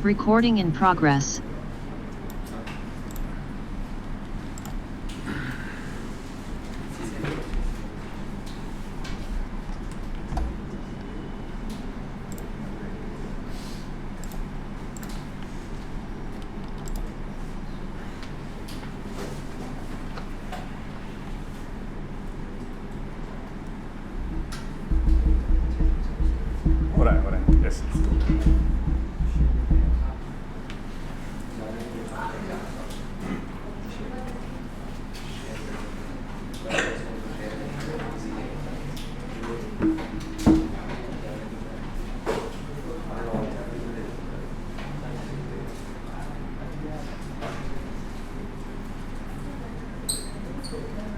Recording in progress. हो रहा है यस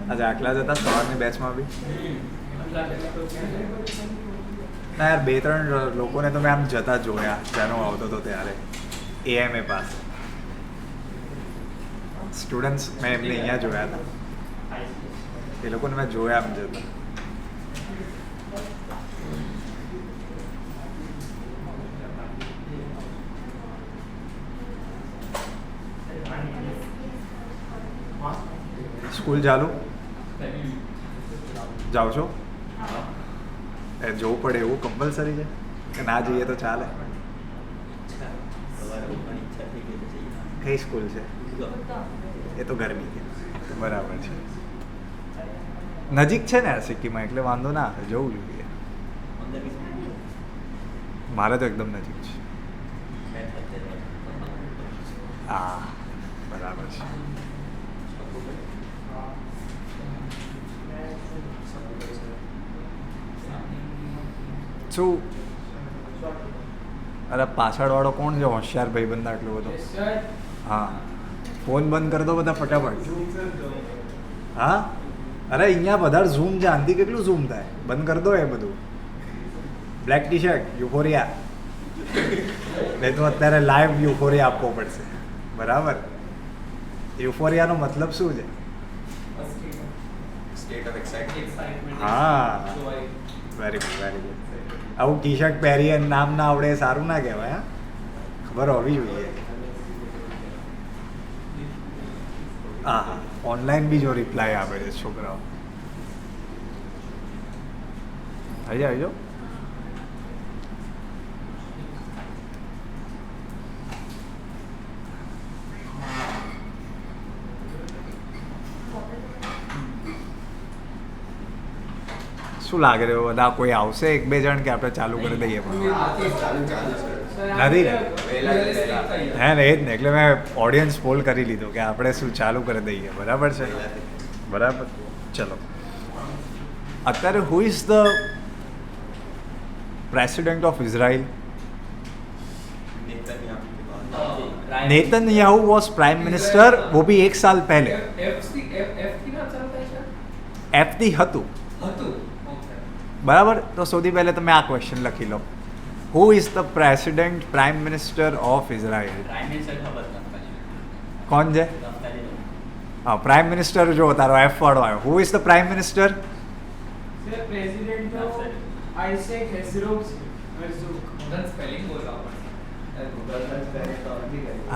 આજે આટલા જ હતા સવારની બેચમાં બી ના યાર 2-3 લોકોને તો મેં આમ જતા જોયા જ્યારે હું આવતો હતો ત્યારે એએમએ પાસે સ્ટુડન્ટ્સ મેં એમને અહીંયા જોયા હતા એ લોકોને મેં જોયા આમ જતા સ્કૂલ ચાલુ જાઓ છો એ જોવું પડે એવું કમ્પલસરી છે કે ના જઈએ તો ચાલે કઈ સ્કૂલ છે એ તો ગરમી છે બરાબર છે નજીક છે ને સિક્કીમાં એટલે વાંધો ના આવે જવું જોઈએ મારે તો એકદમ નજીક છે હા બરાબર છે શું અરે પાછળવાળો કોણ છે હોશિયાર ભાઈ બંધ આટલો બધો હા ફોન બંધ કરી દો બધા ફટાફટ હા અરે અહીંયા વધારે ઝૂમ છે આનથી કેટલું ઝૂમ થાય બંધ કરી દો એ બધું બ્લેક ટી શર્ટ યુફોરિયા નહીં તો અત્યારે લાઈવ યુફોરિયા આપવો પડશે બરાબર યુફોરિયાનો મતલબ શું છે હા વેરી ગુડ આવું ટી શર્ટ પહેરીએ નામ ના આવડે સારું ના કહેવાય હા ખબર હોવી જોઈએ હા હા ઓનલાઈન બી જો રિપ્લાય આપે છે છોકરાઓ આવી જાઓ શું લાગે રહ્યો બધા કોઈ આવશે 1-2 જણ કે આપણે ચાલુ કરી દઈએ પણ નથી ને હે ને એ જ ને એટલે મેં ઓડિયન્સ પોલ કરી લીધો કે આપણે શું ચાલુ કરી દઈએ બરાબર છે બરાબર ચલો અત્યારે who is the president of Israel Netanyahu was prime minister वो भी 1 साल पहले एफडी હતું બરાબર તો સૌથી પહેલે તમે આ ક્વેશ્ચન લખી લો who is the president prime minister of Israel કોણ છે હા પ્રાઇમ મિનિસ્ટર જો તારો એફ વાળો આવ્યો હુ ઇઝ ધ પ્રાઇમ મિનિસ્ટર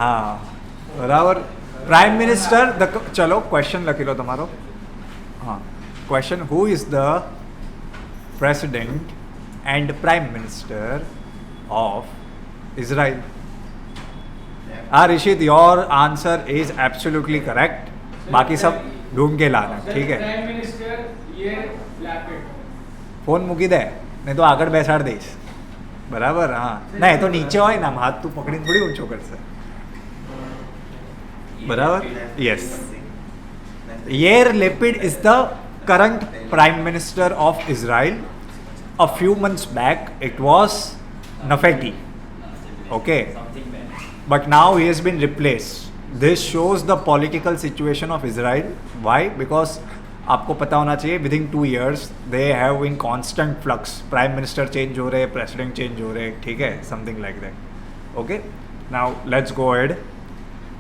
હા બરાબર પ્રાઇમ મિનિસ્ટર ચલો ક્વેશ્ચન લખી લો તમારો હા question who is the President and Prime Minister of Israel. Rishit, your answer is absolutely correct. बाकी सब ढूंढ के लाना ठीक है प्राइम मिनिस्टर ये लैपिड ફોન મૂકી દે નહીં તો આગળ બેસાડ દઈશ બરાબર હા ના એ તો નીચે હોય ને આમ હાથ તું પકડીને થોડી ઊંચો કરશે બરાબર yes Yair Lapid is the current prime minister of Israel. A few months back it was Nafeti, okay, but now he has been replaced. This shows the political situation of Israel. Why? Because आपको पता होना चाहिए within 2 years they have in constant flux. Prime minister change हो रहे, president change हो रहे, ठीक है, something like that. Okay, now let's go ahead.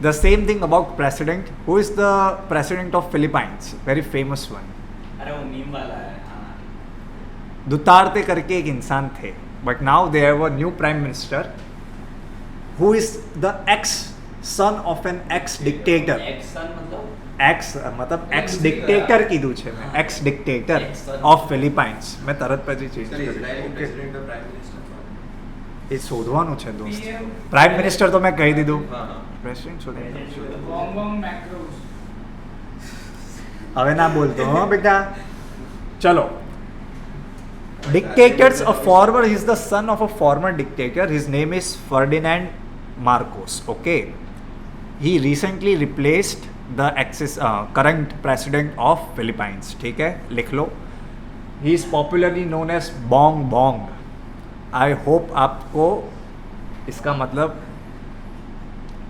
The same thing about president. Who is the president of Philippines? Very famous one. अरे वो meme वाला है दुतार्ते करके एक इंसान थे, but now they have a new prime minister who is the ex son of an ex dictator. Action मतलब ex मतलब एक्स डिक्टेटर कीधું છે મેં, एक्स डिक्टेटर ઓફ ફિલિપાઇન્સ. મેં તરત પછી ચેન્જ Sir, કર્યું. Israeli okay, president or prime minister? એ શોધવાનું છે દોસ્ત. PM પ્રાઇમ મિનિસ્ટર તો મેં કહી દીધું. हाँ हाँ. પ્રેસિડેન્ટ શોધવાનું. Bong Bong Macros. હવે ના બોલતો હો બેટા. ચલો. Dictators, a former, he is the son of a former dictator. His name is Ferdinand Marcos. Okay, he recently replaced the current president of Philippines. ठीक है, लिख लो. He is popularly known as Bong Bong. I hope आपको इसका मतलब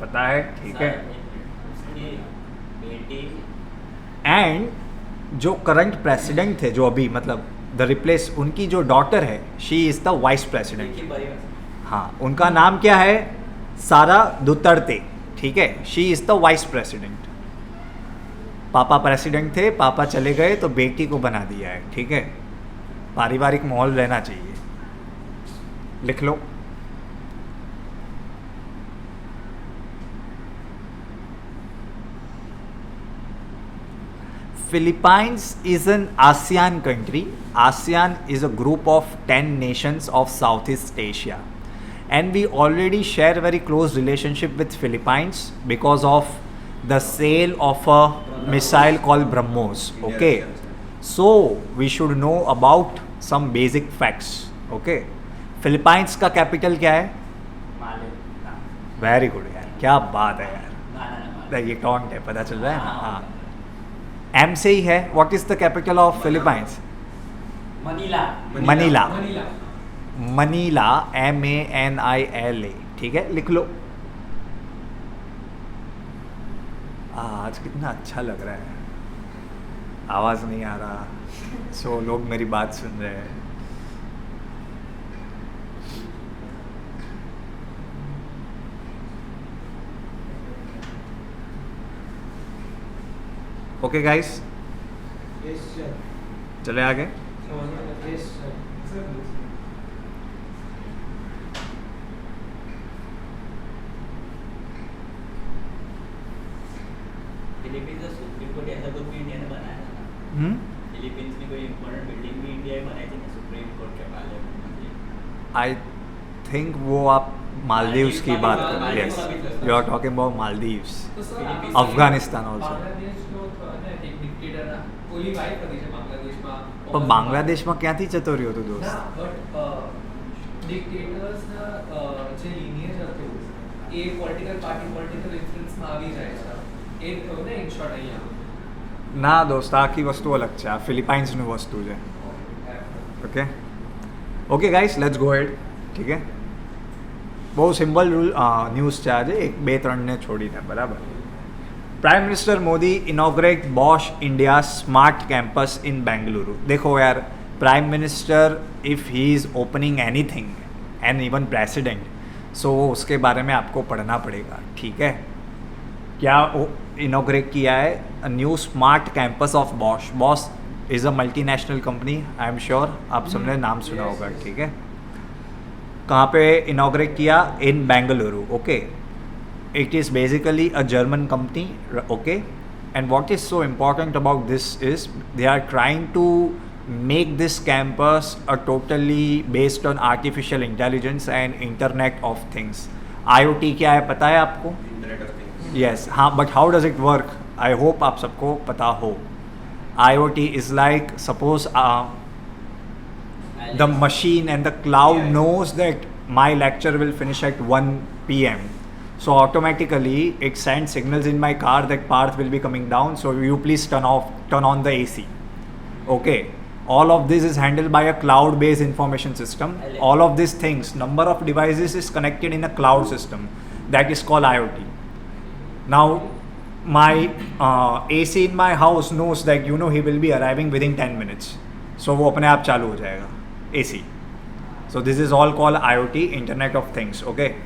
पता है. ठीक है. उसकी बेटी एंड जो करंट प्रेसिडेंट थे, जो अभी मतलब द रिप्लेस, उनकी जो डॉटर है, she is the vice president. की बड़ी हाँ, उनका नाम क्या है? सारा दुतर्ते. ठीक है, she is the vice president. पापा प्रेसिडेंट थे, पापा चले गए तो बेटी को बना दिया है. ठीक है, पारिवारिक माहौल रहना चाहिए. लिख लो. Philippines is an ASEAN country. ASEAN is a group of 10 nations of Southeast Asia. And we already share a very close relationship with Philippines because of the sale of a missile called BrahMos. Okay. So we should know about some basic facts. Okay. Philippines का capital क्या है? माले very good यार, क्या बात है यार. ना ये टॉन्ट है, पता चल रहा है ना. हाँ, एम से ही है. What is the capital of Philippines? Manila Manila. Manila. Manila, MANILA. ठीक है, लिख लो. आज कितना अच्छा लग रहा है. आवाज़ नहीं आ रहा, सो लोग मेरी बात सुन रहे हैं. Okay guys, Yes, sir. चले आगे. Yes, sir. फिलीपींस का सुप्रीम कोर्ट ऐसा कुछ भी इंडिया ने बनाया था ना. फिलीपींस में कोई इम्पोर्टेंट बिल्डिंग भी इंडिया ही बनाई थी ना सुप्रीम कोर्ट के पार्लियामेंट. आई थिंक वो आप मालदीव्स की बात कर रहे हैं. Yes, you are talking about Maldives. तो सर Philippines. अफगानिस्तान ऑल्सो. બાંગ્લાદેશનો ને એક ડિક્ટેટર ના ઓલી વાઇફ હતી છે બાંગ્લાદેશમાં. પણ બાંગ્લાદેશમાં ક્યાંથી જતો રહ્યો હતો દોસ્ત? ના બટ ડિક્ટેટર્સના જે lineage હતું એ પોલિટિકલ પાર્ટી પોલિટિકલ ઇન્ફ્લુઅન્સમાં આવી જાય છે. એ થયું ને ઇન શોર્ટ અહીંયા. ના દોસ્ત, આખી વસ્તુ અલગ છે. આ ફિલિપાઇન્સનું વસ્તુ છે. Okay okay guys, let's go head. ठीक है, બહુ સિમ્પલ ન્યૂઝ છે આજે, 1-2-3ને છોડીને. બરાબર. Prime minister Modi inaugurate Bosch India smart campus in Bengaluru. देखो यार, prime minister if he is opening anything and even president, so उसके बारे में आपको पढ़ना पड़ेगा. ठीक है, क्या इनॉग्रेट किया है? A new smart campus of Bosch. Bosch is a multinational company, I am sure आप सबने नाम सुना होगा. ठीक है, कहाँ पे इनॉग्रेट किया? In Bengaluru. Okay, it is basically a German company. Okay, and what is so important about this is they are trying to make this campus a totally based on artificial intelligence and internet of things. IoT क्या है पता है आपको? Internet of Things. Yes, हाँ, but how does it work? I hope आप सबको पता हो. IoT is like, suppose the machine and the cloud knows that my lecture will finish at 1 p.m. So automatically it sends signals in my car that Parth will be coming down, so you please turn on the AC. Okay, all of this is handled by a cloud based information system. All of these things, number of devices is connected in a cloud system, that is called IoT. Now my AC in my house knows that he will be arriving within 10 minutes, so वो अपने आप चालू हो जाएगा AC. So this is all called IoT, Internet of Things. Okay,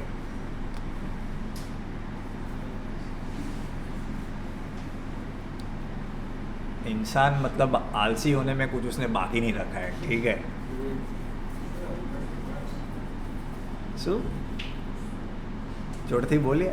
इंसान मतलब आलसी होने में कुछ उसने बाकी नहीं रखा है. ठीक है, सो जोड़ती बोलिए।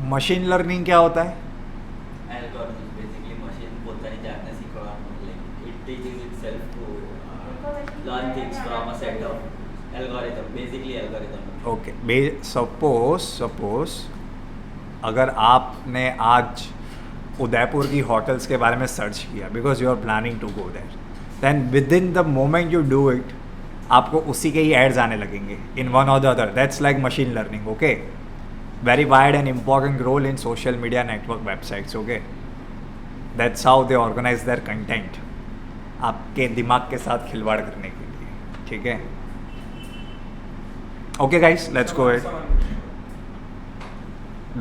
मशीन लर्निंग क्या होता है? Algorithms basically machine પોતાની જાતને શીખવાનું, like it teaches itself to learn things from a set of algorithm, basically algorithm. Okay, suppose अगर आपने आज उदयपुर की होटल्स के बारे में सर्च किया because you are planning to go there, then with in the moment you do it आपको उसी के ही एड्स आने लगेंगे in one or the other. That's like machine learning. Okay, very wide and important role in social media network websites. Okay, that's how they organize their content, आपके दिमाग के साथ खिलवाड़ करने के लिए. ठीक है, okay guys, let's go ahead.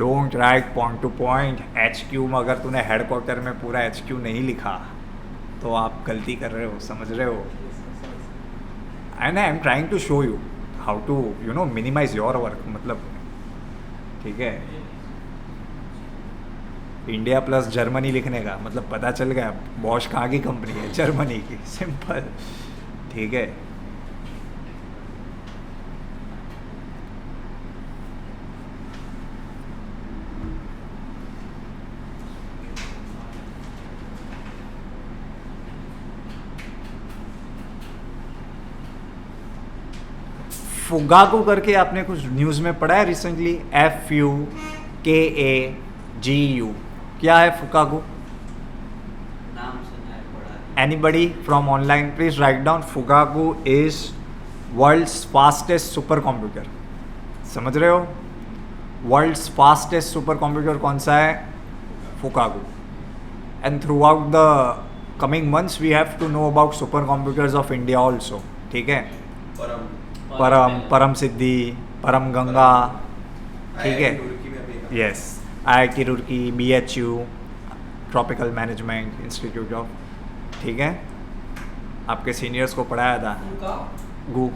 Don't write point to point. HQ में अगर तूने हेडक्वार्टर में पूरा HQ नहीं लिखा तो आप गलती कर रहे हो, समझ रहे हो. and I am trying to show you how to minimize your work. मतलब ठीक है, इंडिया प्लस जर्मनी लिखने का मतलब पता चल गया बॉश कहाँ की कंपनी है, जर्मनी की. सिंपल. ठीक है, फुगागो करके आपने कुछ न्यूज़ में पढ़ा है रिसेंटली? FUKAGU. क्या है फुगागो? नाम सुना है, पढ़ा है. Anybody from online please write down. Fugaku is world's fastest super computer. समझ रहे हो? वर्ल्ड्स फास्टेस्ट सुपर कंप्यूटर कौन सा है? Fugaku. And throughout the coming months we have to know about super computers of India also. ठीक है, परम सिद्धि, परम गंगा. ठीक है, yes, IIT Roorkee, BHU, tropical management institute of. ठीक है, आपके सीनियर्स को पढ़ाया था. गु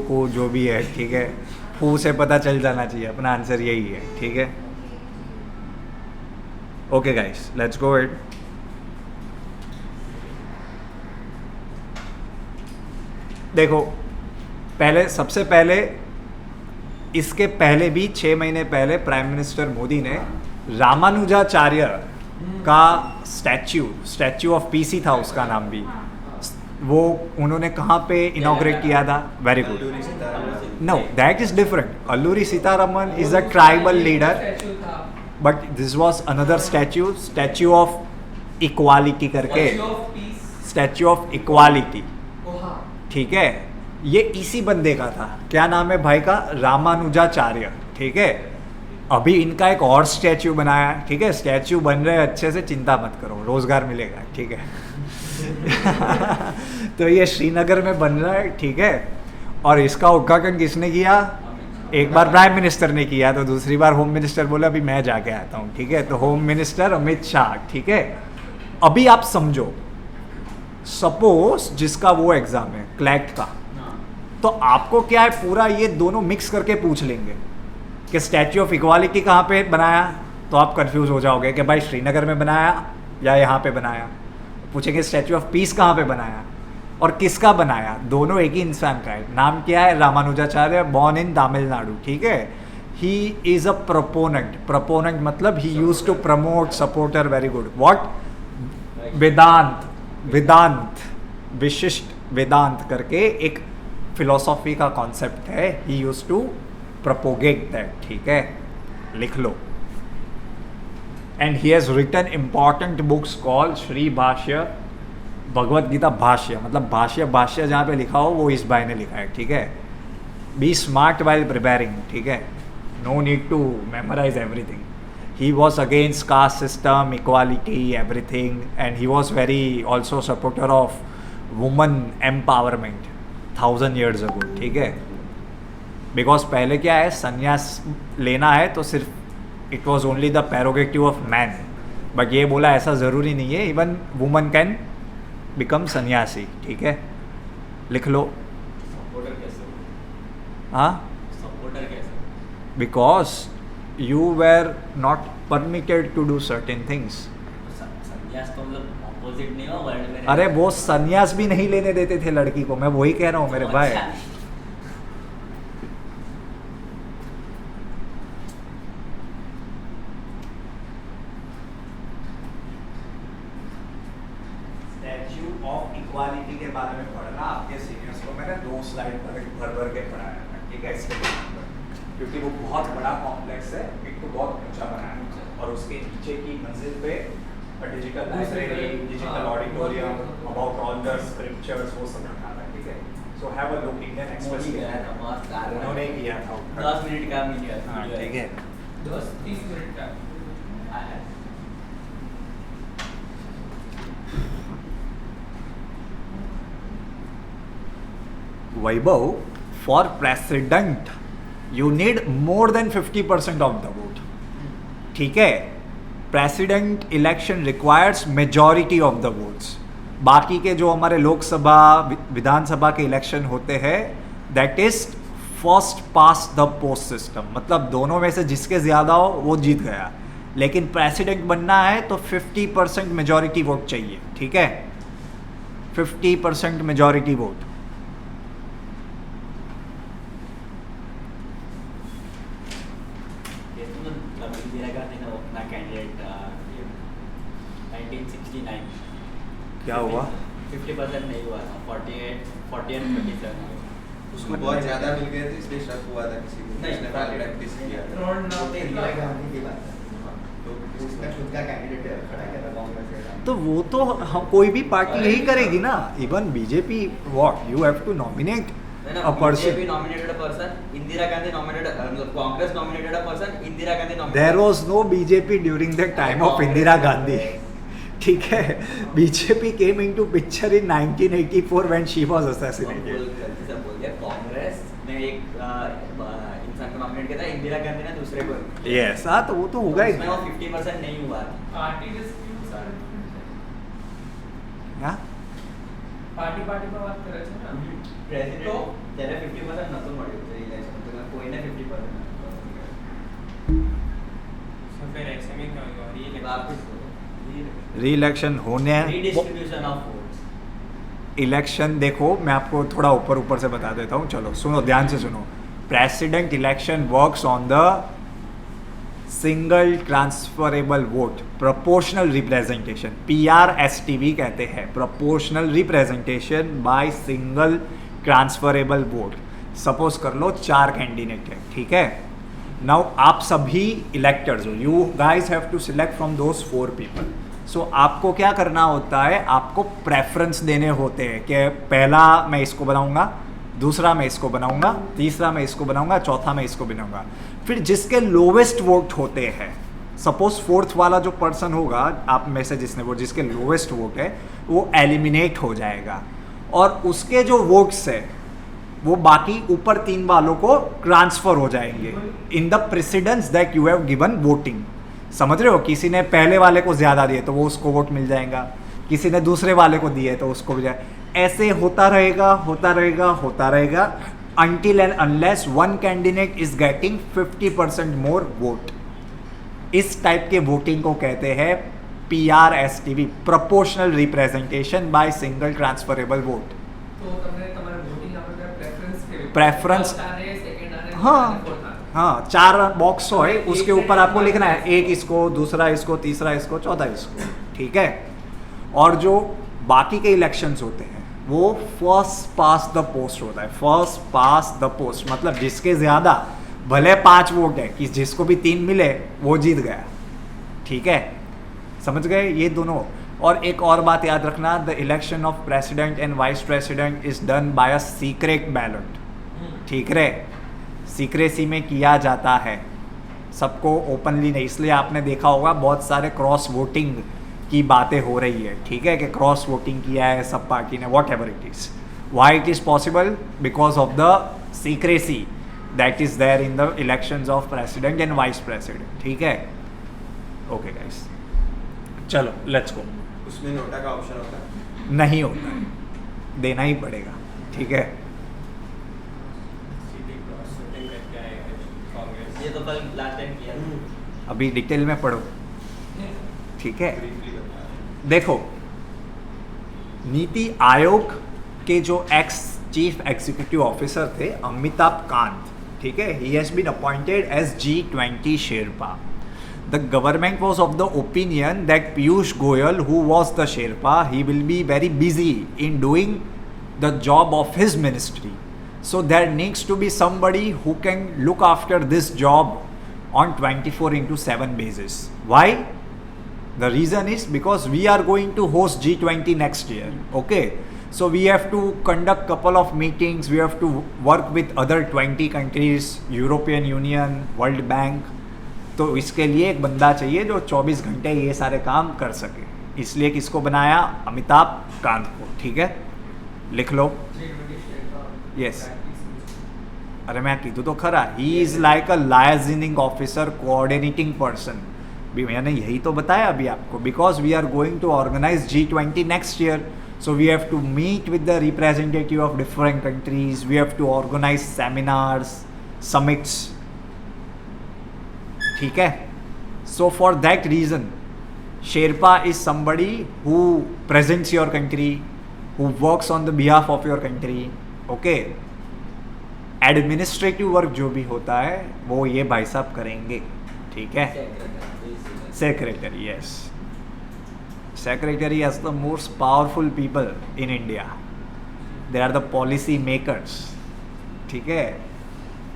को जो भी है. ठीक है, फू से पता चल जाना चाहिए, अपना आंसर यही है. ठीक है, okay guys, let's go it. देखो, सबसे पहले इसके पहले भी 6 महीने पहले प्राइम मिनिस्टर मोदी ने रामानुजाचार्य का स्टैच्यू ऑफ पीस ही था उसका नाम भी, वो उन्होंने कहाँ पे इनॉग्रेट किया था? Very good. No, that is different. Alluri Sitaraman is a tribal leader, but this was another statue of equality करके, स्टैच्यू ऑफ इक्वालिटी. ठीक है, ये इसी बंदे का था. क्या नाम है भाई का? रामानुजाचार्य. ठीक है, अभी इनका एक और स्टैच्यू बनाया. ठीक है, स्टैच्यू बन रहे हैं अच्छे से, चिंता मत करो, रोजगार मिलेगा. ठीक है. तो ये श्रीनगर में बन रहा है. ठीक है, और इसका उद्घाटन किसने किया? एक बार प्राइम मिनिस्टर ने किया, तो दूसरी बार होम मिनिस्टर बोला अभी मैं जाके आता हूँ. ठीक है, तो होम मिनिस्टर अमित शाह. ठीक है, अभी आप समझो, सपोज जिसका वो एग्जाम है क्लैट का, तो आपको क्या है, पूरा ये दोनों मिक्स करके पूछ लेंगे कि स्टैच्यू ऑफ इक्वालिटी कहाँ पे बनाया, तो आप कंफ्यूज हो जाओगे कि भाई श्रीनगर में बनाया या यहाँ पे बनाया. पूछेंगे स्टैच्यू ऑफ पीस कहाँ पे बनाया और किसका बनाया, दोनों एक ही इंसान का है. नाम क्या है? Ramanujacharya, born in Tamil Nadu. ठीक है, ही इज अ प्रोपोनेंट मतलब he use to promote, supporter. Very good. What? Vedanta, Vishishta Vedanta करके एक फिलोसॉफी का कॉन्सेप्ट है. He use to propagate that. ठीक है, लिख लो. And he has written important books called Shri Bhashya, Bhagavad Gita भाष्य, मतलब भाष्य जहाँ पे लिखा हो वो इस भाई ने लिखा है. ठीक है, बी स्मार्ट वाइल प्रिपेयरिंग. ठीक है, no need to memorise everything. He was against caste system, equality, everything, and he was very also supporter of woman empowerment 1000 years ago. ठीक है, बिकॉज पहले क्या है, संन्यास लेना है तो सिर्फ it was only the prerogative of man, but ये बोला ऐसा ज़रूरी नहीं है, इवन वुमन कैन बिकम सन्यासी, ठीक है, लिख लो। सपोर्टर कैसे? हाँ, सपोर्टर कैसे? Because you were not permitted to do certain things. संन्यास तो मतलब ऑपोजिट नहीं हो वर्ल्ड में? अरे वो सन्यास भी नहीं लेने देते थे लड़की को, मैं वही कह रहा हूँ मेरे भाई। स्टैच्यू ऑफ इक्वालिटी के बारे में पढ़ना, आपके सीनियर्स को मैंने 2 स्लाइड भर भर के पढ़ाया था, ठीक है, इसके बारे में, क्योंकि वो बहुत बड़ा कॉम्प्लेक्स है, एक तो बहुत ऊंचा बनाया है और उसके नीचे की मंजिल पे digital library, digital auditorium, about all the scriptures, वो सब रखा था, ठीक है। So have a look, Indian express उन्होंने किया था। 10 मिनट का वीडियो है। हाँ, ठीक है। 10-30 मिनट का। Vaibhav, for president you need more than 50% of the vote, ठीक है। President election requires majority of the votes. बाकी के जो हमारे लोकसभा विधानसभा के इलेक्शन होते हैं that is first pass the post system, मतलब दोनों में से जिसके ज़्यादा हो वो जीत गया। लेकिन प्रेसिडेंट बनना है तो 50% मेजॉरिटी वोट चाहिए, ठीक है, 50% मेजॉरिटी वोट। इंदिरा गांधी ने अपना कैंडिडेट 1969 क्या हुआ? 50% नहीं हुआ था, 48 and 27। उसको बहुत ज्यादा मिल गए थे इसलिए शक हुआ था किसी को, नहीं, उसने पहले प्रैक्टिस किया था। रोड ना इंदिरा गांधी की बात है, तो उसने खुद का कैंडिडेट खड़ा किया था कांग्रेस से। तो वो तो हम कोई भी पार्टी यही करेगी ना, even BJP, what you have to nominate a person. BJP nominated a person, Indira Gandhi nominated, Congress nominated a person, Indira Gandhi nominated। There was no BJP during the time of Indira Gandhi, ठीक है। BJP came into picture in 1984 when she was assassinated. गलती से बोल दिया, कांग्रेस ने एक इंसान को नॉमिनेट किया था, इंदिरा गांधी ने दूसरे को। यस, हाँ, तो वो तो होगा ही। उसमें वो 50% नहीं हुआ था। Party disputes are different. हाँ, પાર્ટી પર વાત કરે છે ને પ્રેસિડેન્ટ તો ત્યારે 50% નતું મળ્યું છે ઇલેક્શન, તો કોઈને 50% So फिर ऐसे में क्या होगा? વાપસ री इलेक्शन होने, रीडिस्ट्रीब्यूशन ऑफ वोट्स। इलेक्शन देखो मैं आपको थोड़ा ऊपर ऊपर से बता देता हूँ, चलो सुनो, ध्यान से सुनो। President election works on the single transferable vote, proportional representation, PRSTV कहते हैं, proportional representation by single transferable vote. Suppose कर लो 4 कैंडिडेट है, ठीक है। नाउ आप सभी इलेक्टर्स हो, you guys have to select from those 4 people. So आपको क्या करना होता है, आपको प्रेफरेंस देने होते हैं कि पहला मैं इसको बनाऊंगा, दूसरा मैं इसको बनाऊंगा, तीसरा मैं इसको बनाऊंगा, चौथा मैं इसको बनाऊंगा। फिर जिसके लोवेस्ट वोट होते हैं, सपोज 4th वाला जो पर्सन होगा आप में से जिसने वोट, जिसके लोवेस्ट वोट है वो एलिमिनेट हो जाएगा और उसके जो वोट्स है वो बाकी ऊपर 3 वालों को ट्रांसफर हो जाएंगे in the precedence that you have given voting. समझ रहे हो, किसी ने पहले वाले को ज़्यादा दिए तो वो उसको वोट मिल जाएगा, किसी ने दूसरे वाले को दिए तो उसको भी जाए, ऐसे होता रहेगा होता रहेगा होता रहेगा until and unless one candidate is getting 50% more vote। इस टाइप के वोटिंग को कहते हैं PRSTV, proportional representation by single transferable vote. તો તમને તમારે વોટિંગ આપણે પ્રેફરન્સ કેવી Preference, સેકન્ડ આને हाँ फोर्थ आने हाँ 4 बॉक्स है, उसके ऊपर आपको लिखना है, एक इसको, दूसरा इसको, तीसरा इसको, चौथा इसको, ठीक है। और जो बाकी के इलेक्शंस होते हैं वो फर्स्ट पास द पोस्ट होता है, फर्स्ट पास द पोस्ट, मतलब जिसके ज़्यादा भले 5 वोट है कि जिसको भी 3 मिले वो जीत गया, ठीक है। समझ गए ये दोनों। और एक और बात याद रखना, the election of president and vice president is done by a secret ballot, ठीक है, सीक्रेसी में किया जाता है, सबको ओपनली नहीं। इसलिए आपने देखा होगा बहुत सारे क्रॉस वोटिंग की बातें हो रही है, ठीक है, कि क्रॉस वोटिंग किया है सब पार्टी ने, whatever it is. Why it is possible? Because of the secrecy that is there in the elections of president and vice president, ठीक है। ओके गाइस, चलो लेट्स गो। उसमें नोटा का option होता है। नहीं होता है, देना ही पड़ेगा, ठीक है। सीधी क्रॉस वोटिंग करके आएगा कांग्रेस। ये तो कल लास्ट टाइम किया था। अभी डिटेल में पढ़ो, ठीक है। Briefly बता रहे हैं। देखो, नीति आयोग के जो एक्स चीफ एग्जीक्यूटिव ऑफिसर थे अमिताभ कांत, ठीक है, he has been appointed as G20 Sherpa. The government was of the opinion that Piyush Goyal, who was the Sherpa, he will be very busy in doing the job of his ministry. So there needs to be somebody who can look after this job on 24/7 basis. Why? The reason is because we are going to host G20 next year, okay? So we have to conduct couple of meetings, we have to work with other 20 countries, European Union, World Bank. तो इसके लिए एक बंदा चाहिए जो 24 घंटे ये सारे काम कर सके, इसलिए किसको बनाया? अमिताभ कांत को, ठीक है, लिख लो। Yes. अरे मैं कीधु तो खरा, he is like a liaisoning officer, coordinating person, भी मैंने यही तो बताया अभी आपको, because we are going to organise G20 next year, so we have to meet with the representative of different countries, we have to organize seminars, summits, ठीक है। So for that reason Sherpa is somebody who presents your country, who works on the behalf of your country, okay। Administrative work जो भी होता है वो ये भाई साहब करेंगे, ठीक है। Secretary, yes, secretary as the most powerful people in India. They are the policy makers, ठीक है।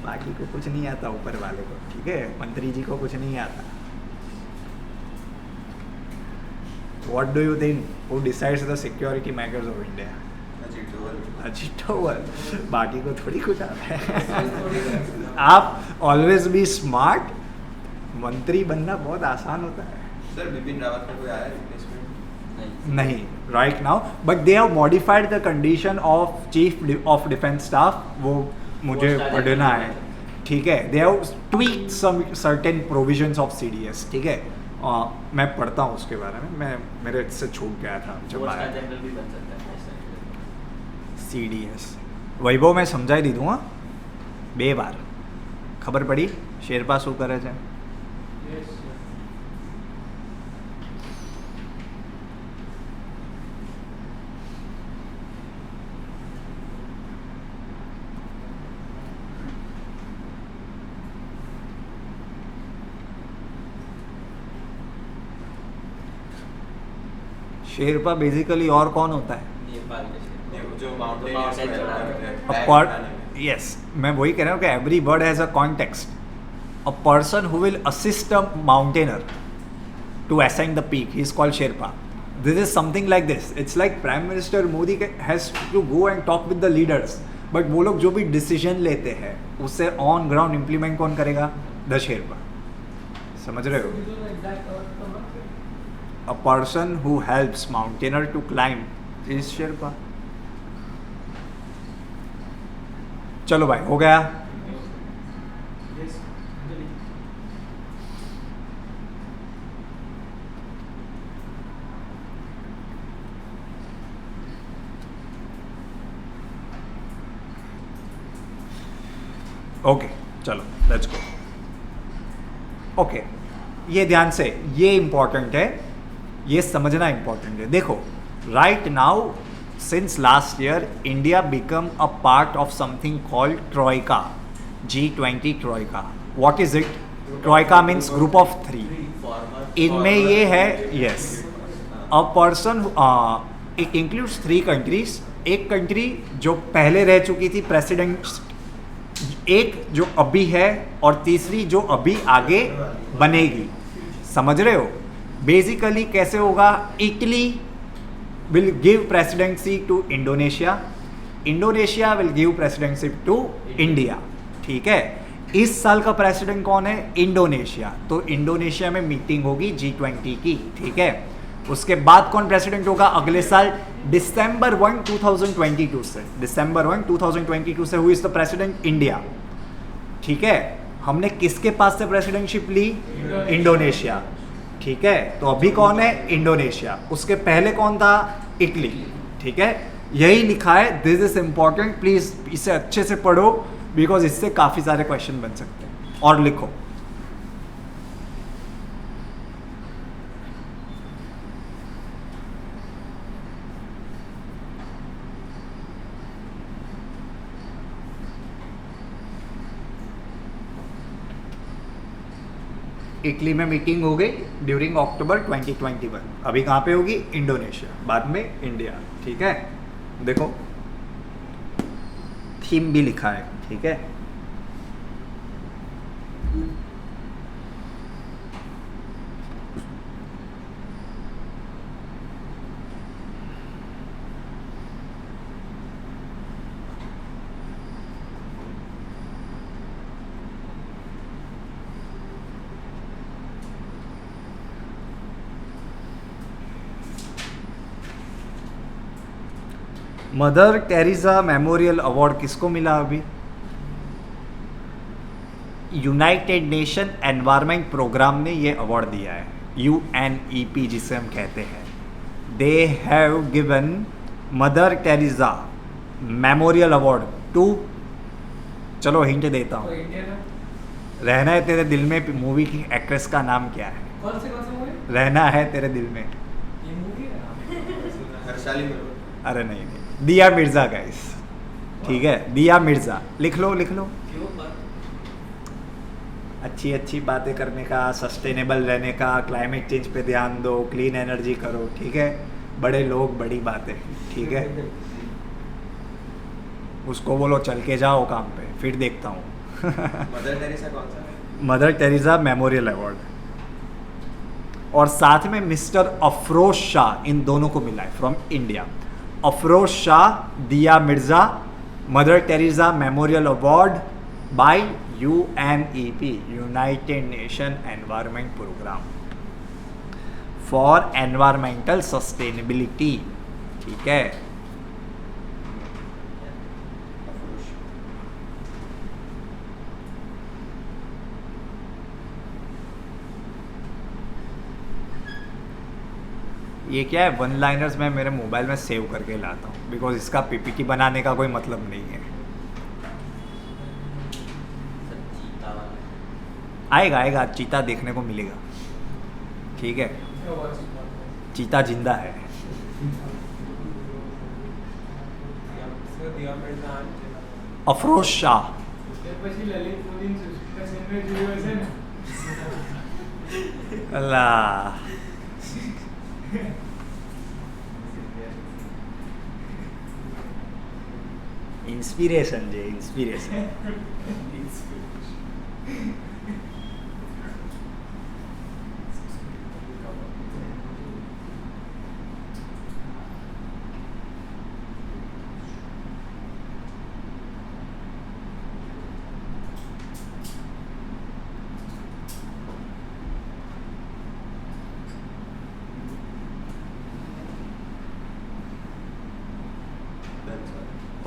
बाकी को कुछ नहीं आता, ऊपर वाले को, ठीक है, मंत्री जी को कुछ नहीं आता। What do you think? Who decides the security matters of India? Ajit Doval. Ajit Doval, बाकी को थोड़ी कुछ आता है। आप ऑलवेज बी स्मार्ट, मंत्री बनना बहुत आसान होता है। सर बिपिन रावत का कोई आया रिप्लेसमेंट? नहीं, right now, but they have modified the condition of chief of defence staff, वो मुझे पढ़ना है, ठीक है। They have tweaked some certain provisions of CDS, ठीक है। मैं पढ़ता हूँ उसके बारे में, मैं मेरे से छूट गया था जब आया। जनरल भी बन सकता है। CDS वैभव मैं समझाई दी दूँगा बे बार, खबर पड़ी शेरपा शू करे છે? शेरपा बेसिकली और कौन होता है? नेपाल के क्षेत्र। ये जो माउंटेन Mountain चढ़ा A part, yes, मैं वही कह रहा हूँ कि every word has a context. A person who will assist a mountaineer to ascend the peak, he is called Sherpa. This is something like this. It's like Prime Minister Modi has to go and talk with the leaders. But वो लोग जो भी decision लेते हैं उससे on ground implement कौन करेगा? The Sherpa. समझ रहे हो? A person who helps mountaineer to climb is Sherpa. चलो भाई, हो गया। ओके, चलो लेट्स गो। ओके, ये ध्यान से, ये इंपॉर्टेंट है, ये समझना इंपॉर्टेंट है। देखो, right now since last year India become a part of something called Troika, G20 Troika. What is it? Troika means group of 3. इनमें ये है, yes, a person, it includes 3 countries. एक कंट्री जो पहले रह चुकी थी प्रेसिडेंट, एक जो अभी है, और तीसरी जो अभी आगे बनेगी। समझ रहे हो? बेसिकली कैसे होगा? Italy will give presidency to Indonesia, Indonesia will give presidency to India, ठीक है। इस साल का प्रेसिडेंट कौन है? इंडोनेशिया। तो इंडोनेशिया में मीटिंग होगी G20 की, ठीक है। उसके बाद कौन प्रेसिडेंट होगा अगले साल? December 1, 2022 से, December 1, 2022 से who is the president? India, ठीक है। हमने किसके पास से प्रेसिडेंटशिप ली? इंडोनेशिया, ठीक है। तो अभी कौन है? इंडोनेशिया। उसके पहले कौन था? इटली, ठीक है, यही लिखा है, दिस इज इम्पॉर्टेंट, प्लीज इसे अच्छे से पढ़ो बिकॉज इससे काफ़ी सारे क्वेश्चन बन सकते हैं। और लिखो, इटली में मीटिंग हो गई ड्यूरिंग अक्टूबर 2021। अभी कहाँ पे होगी? इंडोनेशिया, बाद में इंडिया। ठीक है, देखो थीम भी लिखा है। ठीक है, मदर टेरेसा मेमोरियल अवार्ड किसको मिला अभी? यूनाइटेड नेशन एनवायरनमेंट प्रोग्राम ने ये अवार्ड दिया है, UNEP जिसे हम कहते हैं। They have given mother Teresa memorial award to, चलो हिंट देता तो हूँ, इंडिया में रहना है तेरे दिल में मूवी की एक्ट्रेस का नाम क्या है? कौन से मूवी? रहना है तेरे दिल में, ये मूवी है। हर्षाली मेरे अरे नहीं नहीं, दिया मिर्जा गाइस। ठीक है, दिया मिर्जा, लिख लो लिख लो। क्यों पर अच्छी अच्छी बातें करने का, सस्टेनेबल रहने का, क्लाइमेट चेंज पे ध्यान दो, क्लीन एनर्जी करो। ठीक है, बड़े लोग बड़ी बातें। ठीक है, उसको बोलो चल के जाओ काम पे, फिर देखता हूँ। मदर टेरेसा कौन सा है? मदर टेरेसा मेमोरियल अवार्ड, और साथ में मिस्टर अफरोज शाह, इन दोनों को मिला है from India. Afroz Shah, Dia Mirza, mother Teresa memorial award by UNEP, united nation environment programme for environmental sustainability. ठीक है, ये क्या है, वन लाइनर्स मैं मेरे मोबाइल में सेव करके लाता हूँ बिकॉज इसका PPT बनाने का कोई मतलब नहीं है। चीता वाला आएगा आएगा, चीता देखने को मिलेगा। ठीक है, चीता जिंदा है। दिया मिर्जा अफरोज शाह, પછી લલિત મોદી સુષ્મિતા સેનને જોયું હશે ને? अल्लाह, इंस्पिरेशन जे इंस्पिरेशन।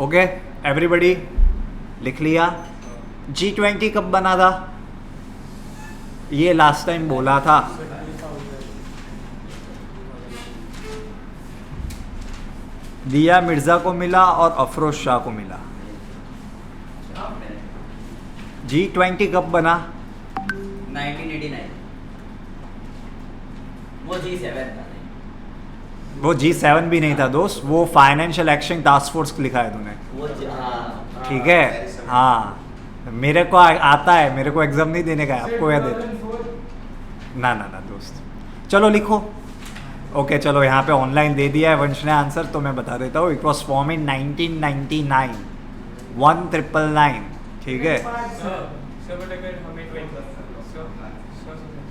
ओके एवरीबडी, लिख लिया? G20 कब बना था? ये लास्ट टाइम बोला था। दिया मिर्जा को मिला और अफरोज शाह को मिला। G20 कब बना? 1989 वो G7 था। वो G7 भी नहीं था दोस्त, वो फाइनेंशियल एक्शन टास्क फोर्स लिखा है तूने। वो हाँ ठीक है, हाँ मेरे को आता है, मेरे को एग्जाम नहीं देने का है, आपको याद है? 2004 ना ना ना दोस्त, चलो लिखो। ओके चलो, यहाँ पे ऑनलाइन दे दिया है वंश ने आंसर, तो मैं बता देता हूँ। It was form in 1999, 1999। ठीक है, सर बट अगर हमें 20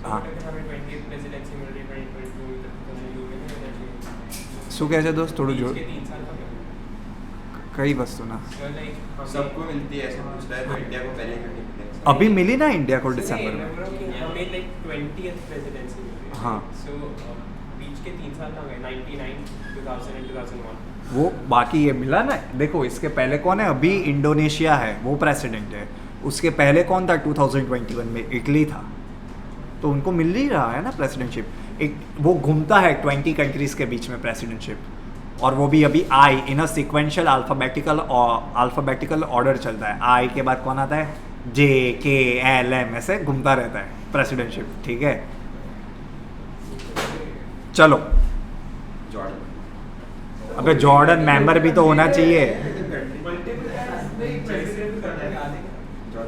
हाँ। अगर हमें 20th प्रेसिडेंसी मिल रही 2022 तो मिल गई શું કહે છે દોસ્ત? થોડું જોર, के 3 साल का क्या कई वस्तु ना सर लाइक सबको मिलती है ऐसे पूछ रहा है, तो इंडिया को पहले क्यों नहीं मिलेगा? अभी मिली ना इंडिया को दिसंबर में। हमें लाइक 20th प्रेसिडेंसी मिल रही है। हाँ। सो बीच के 3 साल का गए 99 2000 एंड 2001। वो बाकी ये मिला ना, देखो इसके पहले कौन है? अभी इंडोनेशिया है, वो प्रेसिडेंट है। उसके पहले कौन था? 2021 में इटली था। तो उनको मिल ही रहा है ना प्रेसिडेंटशिप। एक वो घूमता है 20 कंट्रीज़ के बीच में प्रेसिडेंटशिप, और वो भी अभी आई इन अ सिक्वेंशियल अल्फ़ाबेटिकल ऑर्डर चलता है। आई के बाद कौन आता है? जे के एल एम, ऐसे घूमता रहता है प्रेसिडेंटशिप, ठीक है। चलो, जॉर्डन। अबे जॉर्डन मेंबर भी तो होना चाहिए।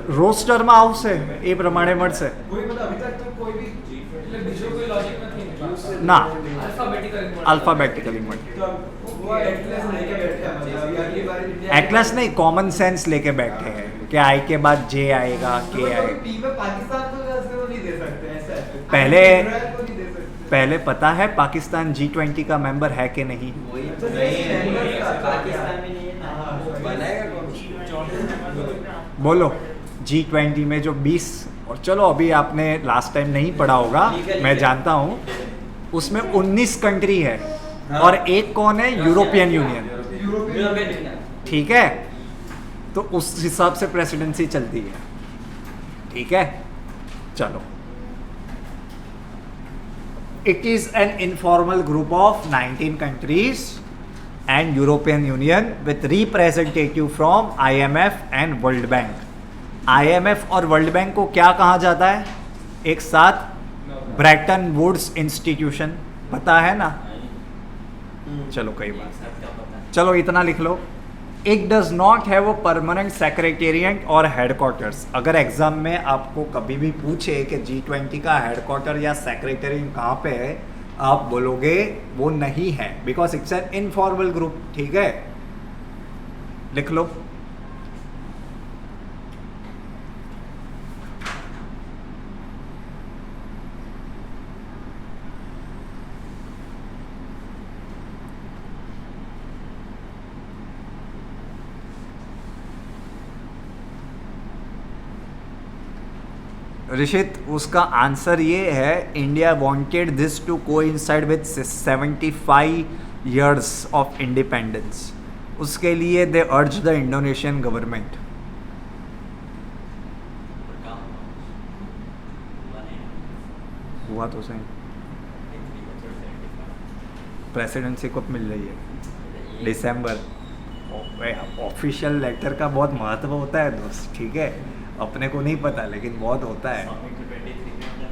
रोस्टરમાં આવશે એ પ્રમાણે મળશે कोई मतलब अभी तक तो कोई भी એટલે બીજો કોઈ लॉजिक નથી ને ના अल्फाबेटिकल अल्फ़ाबेटिकली મળે। वो एटलस लेके बैठे हैं मतलब अभी अगली बार एटलस नहीं, कॉमन सेंस लेके बैठे हैं कि आई के बाद जे आएगा, के आएगा। पी में पाकिस्तान को वैसे वो नहीं दे सकते ऐसा है। पहले- इजराइल को नहीं दे सकते। पहले पता है पाकिस्तान G20 का मेंबर है कि नहीं? वही अच्छा, नहीं है, नहीं, पाकिस्तान में नहीं है ना। हाँ, बनाएगा कौन? बोलो G20 में जो 20, और चलो अभी आपने लास्ट टाइम नहीं पढ़ा होगा, मैं जानता हूँ, उसमें 19 कंट्री है और एक कौन है? European union, European union. ठीक है। तो उस हिसाब से प्रेसिडेंसी चलती है, ठीक है। चलो, it is an informal group of 19 countries and European union with representative from IMF and world bank. IMF और वर्ल्ड बैंक को क्या कहा जाता है एक साथ? ब्रेटन वुड्स इंस्टीट्यूशन, पता है ना? चलो कई एक बात, साथ क्या पता है? चलो इतना लिख लो। It does not have a permanent secretariat और हेडक्वार्टर्स। अगर एग्जाम में आपको कभी भी पूछे कि G20 का हेडक्वार्टर या सेक्रेटेरिएट कहाँ पे है, आप बोलोगे वो नहीं है, because it's an informal group, ठीक है। लिख लो। ऋषित, उसका आंसर ये है, India wanted this to coincide with 75 years of independence. उसके लिए दे अर्ज द इंडोनेशियन गवर्नमेंट। काम हुआ नहीं। हुआ तो सही। प्रेसिडेंसी कब मिल रही है? दिसंबर। ऑफिशियल लेटर का बहुत महत्व होता है दोस्त, ठीक है। अपने को नहीं पता लेकिन बहुत होता है।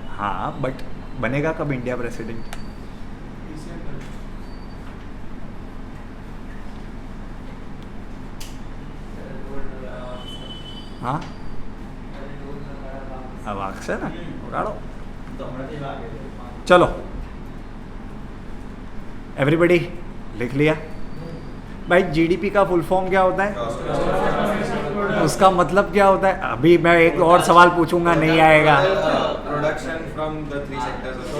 हाँ, बट बनेगा कब इंडिया प्रेसिडेंट? हाँ, अब आगશે ને ઉડાડો। चलो, एवरीबडी लिख लिया? भाई जीडीपी का फुल फॉर्म क्या होता है? उसका मतलब क्या होता है? अभी मैं एक और सवाल पूछूंगा, नहीं आएगा। Production from the 3 sectors,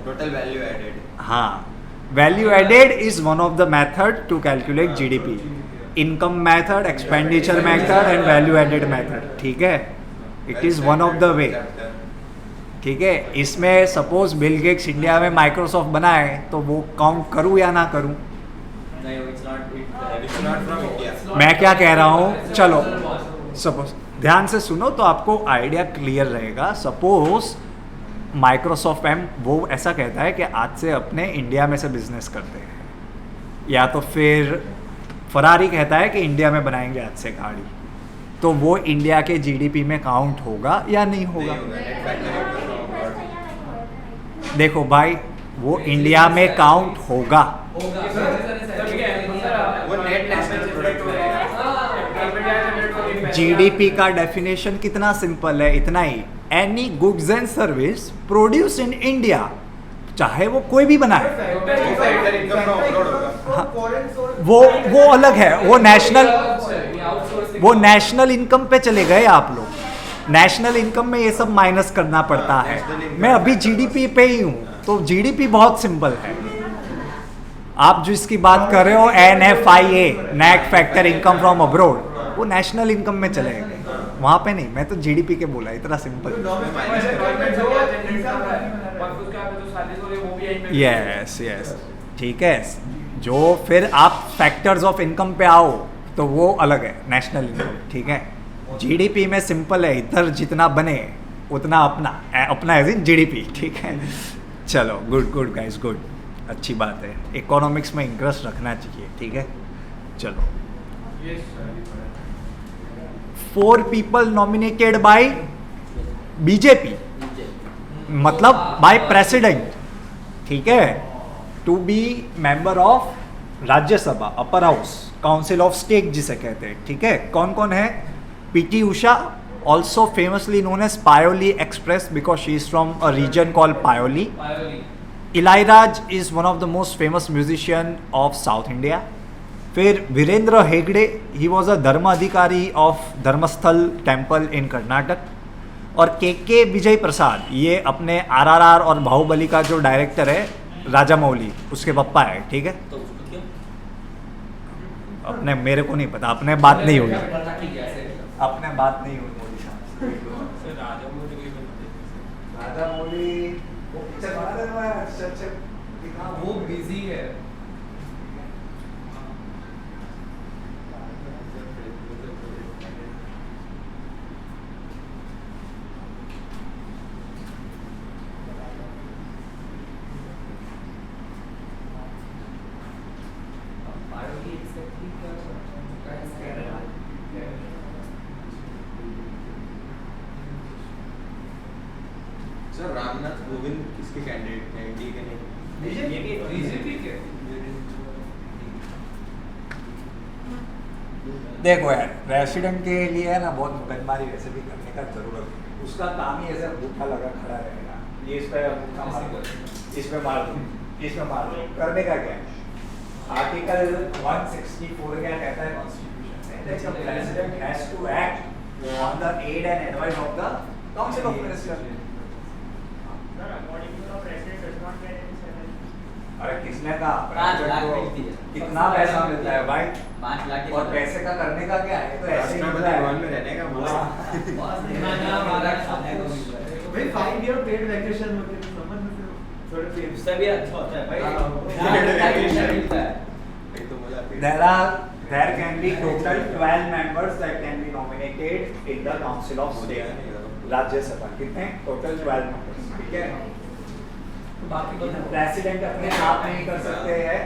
total value added. हाँ, value added is one of the method to calculate GDP. Income method, expenditure method and value added method, ठीक है। It is one of the way, ठीक है। इसमें suppose Bill Gates India में Microsoft बनाए तो वो काउंट करूँ या ना करूँ? नहीं, it's It's not from India. मैं क्या कह रहा हूँ, चलो सपोज ध्यान से सुनो तो आपको आइडिया क्लियर रहेगा। सपोज माइक्रोसॉफ्ट वो ऐसा कहता है कि आज से अपने इंडिया में से बिजनेस करते हैं, या तो फिर फरारी कहता है कि इंडिया में बनाएंगे आज से गाड़ी, तो वो इंडिया के जीडीपी में काउंट होगा या नहीं होगा? नहीं होगा, net factor income from abroad। देखो भाई, वो इंडिया में काउंट होगा। वो नेट नेशनल प्रोडक्ट में। जीडीपी का डेफिनेशन कितना सिंपल है, इतना ही, any goods and service produce in India, चाहे वो कोई भी बनाए। फैक्टर इनकम फ्रॉम अब्रॉड होगा। वो अलग है, वो नेशनल इनकम पे चले गए आप लोग। नेशनल इनकम में ये सब माइनस करना पड़ता है। मैं अभी जीडीपी पे ही हूँ, तो जीडीपी बहुत सिंपल है। आप जो इसकी बात कर रहे हो NFIA, net factor income from abroad, वो नेशनल इनकम में चले गए, वहाँ पे नहीं। मैं तो जीडीपी के बोला, इतना सिंपल। यस यस, ठीक है। जो फिर आप फैक्टर्स ऑफ इनकम पे आओ तो वो अलग है, नेशनल इनकम, ठीक है। जीडीपी में सिंपल है, इधर जितना बने उतना अपना एज इन जीडीपी, ठीक है। चलो, गुड गुड गाइस, गुड। अच्छी बात है, इकोनॉमिक्स में इंटरेस्ट रखना चाहिए, ठीक है। चलो, 4 people nominated by बीजेपी, मतलब बाय प्रेसिडेंट, ठीक है, to be member of Rajya Sabha, upper house, council of state जिसे कहते हैं, ठीक है। कौन कौन है? PT Usha, also famously known as Payyoli express because she is from a region called Payyoli. Payyoli. Ilaiyaraaja is one of the most famous musician of south India. फिर Virendra Heggade, he was a Dharmadhikari of धर्मस्थल टेम्पल इन कर्नाटक। और के विजय प्रसाद, ये अपने आरआरआर और बाहुबली का जो डायरेक्टर है राजा मौली, उसके पप्पा है, ठीक है। तो उसको क्यों? अपने मेरे को नहीं पता, अपने बात नहीं हुई, ठीक है, ऐसे। अपने बात नहीं हुई मोदी साहब से। सर राजा मोदी कोई बनते राजा मौली वो पिक्चर बना देना है, अच्छे हाँ, वो बिजी है। पायोली exactly क्या है? सर रामनाथ कोविंद किसके कैंडिडेट थे? एनडीए के नहीं? बीजेपी के। देखो यार, रेसिडेंट के लिए है ना बहुत मुकदमारी वैसे भी करने का जरूरत है। उसका काम ही ऐसे अंगूठा लगा खड़ा रहेगा, ये इस पे अंगूठा मार दो, इस पे मार दो, इस पे मार दो, करने का क्या है? आर्टिकल 164 क्या कहता है कॉन्स्टिट्यूशन में, that the president has to act on the aid and advice of the council of ministers. Sir according to the president does not get any salary. अरे किसने कहा? 5 लाख president को मिलती है। कितना पैसा मिलता है भाई? 5 लाख और पैसे का करने का क्या है? तो ऐसे ही मिलता राष्ट्रपति भवन है। में रहने का बोला। भाई 5 year paid vacation होते हैं, समझ में थोड़े पे उससे भी अच्छा होता है भाई। हाँ। 5 लाख मिलता है। एक तो मजा There can be total 12 members that can be nominated in the Council of State. Rajya Sabha कितने? टोटल 12 members, ठीक है। बाकी बताओ। प्रेसिडेंट अपने आप नहीं कर सकते हैं,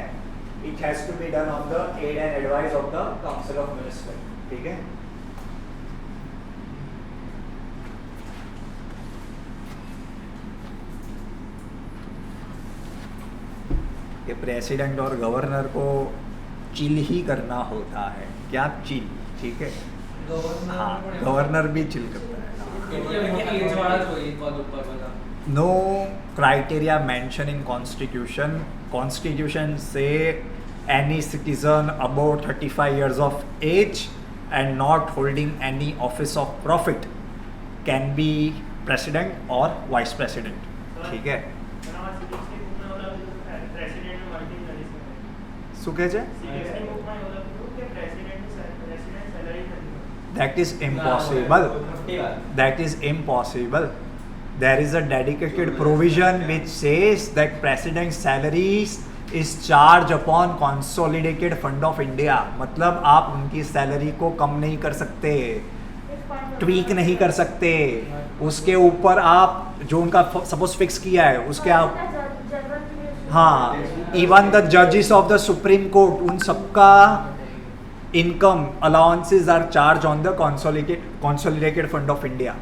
it has to be done on the aid and advice of the Council of Ministers, ठीक है। ये प्रेसिडेंट और गवर्नर को चिल ही करना होता है, क्या चिल, ठीक है। हाँ, गवर्नर भी चिल करता है। No criteria mention in constitution. Constitution से any citizen about 35 years of age and not holding any office of profit can be president or vice president, ठीक है। શું કહે છે? That is impossible. That is impossible. There is a dedicated provision which says that president's salaries is charged upon consolidated fund of India. मतलब आप उनकी salary को कम नहीं कर सकते, ट्वीक नहीं कर सकते, उसके ऊपर आप जो उनका सपोज फिक्स किया है उसके आप, हाँ, इवन द जजेस ऑफ द सुप्रीम कोर्ट, उन सबका income allowances are charge on the consolidated fund of India.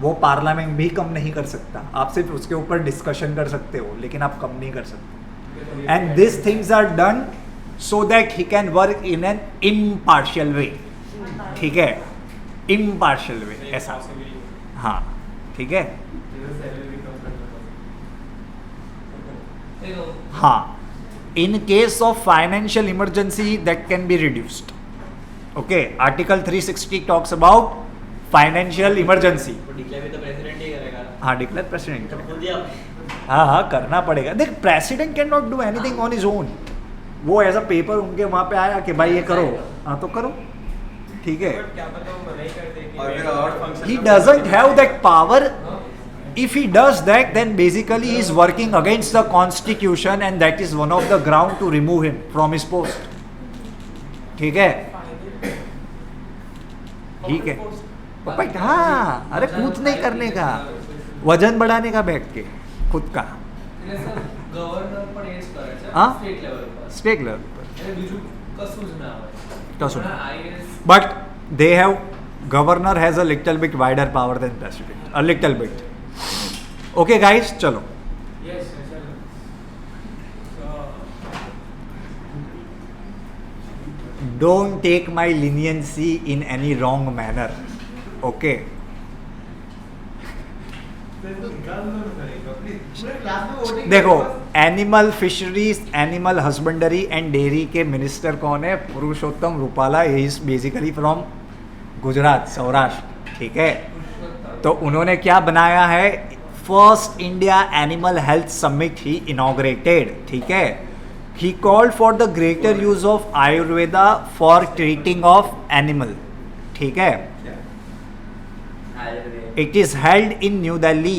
वो पार्लियामेंट भी कम नहीं कर सकता, आप सिर्फ उसके ऊपर डिस्कशन कर सकते हो लेकिन आप कम नहीं कर सकते। And this things are done so that he can work in an impartial way, ठीक है, इम्पार्शियल वे, ऐसा, हाँ, ठीक है। हाँ, in case of financial emergency that can be reduced. Okay, Article 360 talks about financial emergency. Declare भी तो president ही करेगा। हाँ, डिक्लेयर प्रेसिडेंट तो खुद ही आप हाँ हाँ करना पड़ेगा। देख, president can not do anything on his own. वो ऐसा पेपर उनके वहाँ पे आया कि भाई ये करो, हाँ तो करो, ठीक है। बट क्या पता वो मना ही कर दे कि और फिर और function He doesn't have that power. If he does that, then basically he is working against the constitution and that is one of the ground to remove him from his post. ठीक है, ठीक है। Perfect, हाँ, अरे कूद नहीं करने का, वजन बढ़ाने का बैठ के खुद का। गवर्नर पण हेच करायचं હા સ્ટેટ લેવલ પર સ્ટેટ લેવલ પર અને બીજું કશું જ ના હોય કશું ના. IAS But they have governor has a little bit wider power than president. A little bit. Okay, guys, chalo. Yes, sir. So, Don't take my leniency in any wrong manner. Okay. देखो animal fisheries animal husbandry and dairy के minister कौन है? Purushottam Rupala. Is basically from Gujarat, Saurashtra. ठीक है, तो उन्होंने क्या बनाया है? First India animal health summit he inaugurated. ठीक है, he called for the greater use of Ayurveda for treating of animal. ठीक है, it is held in New Delhi.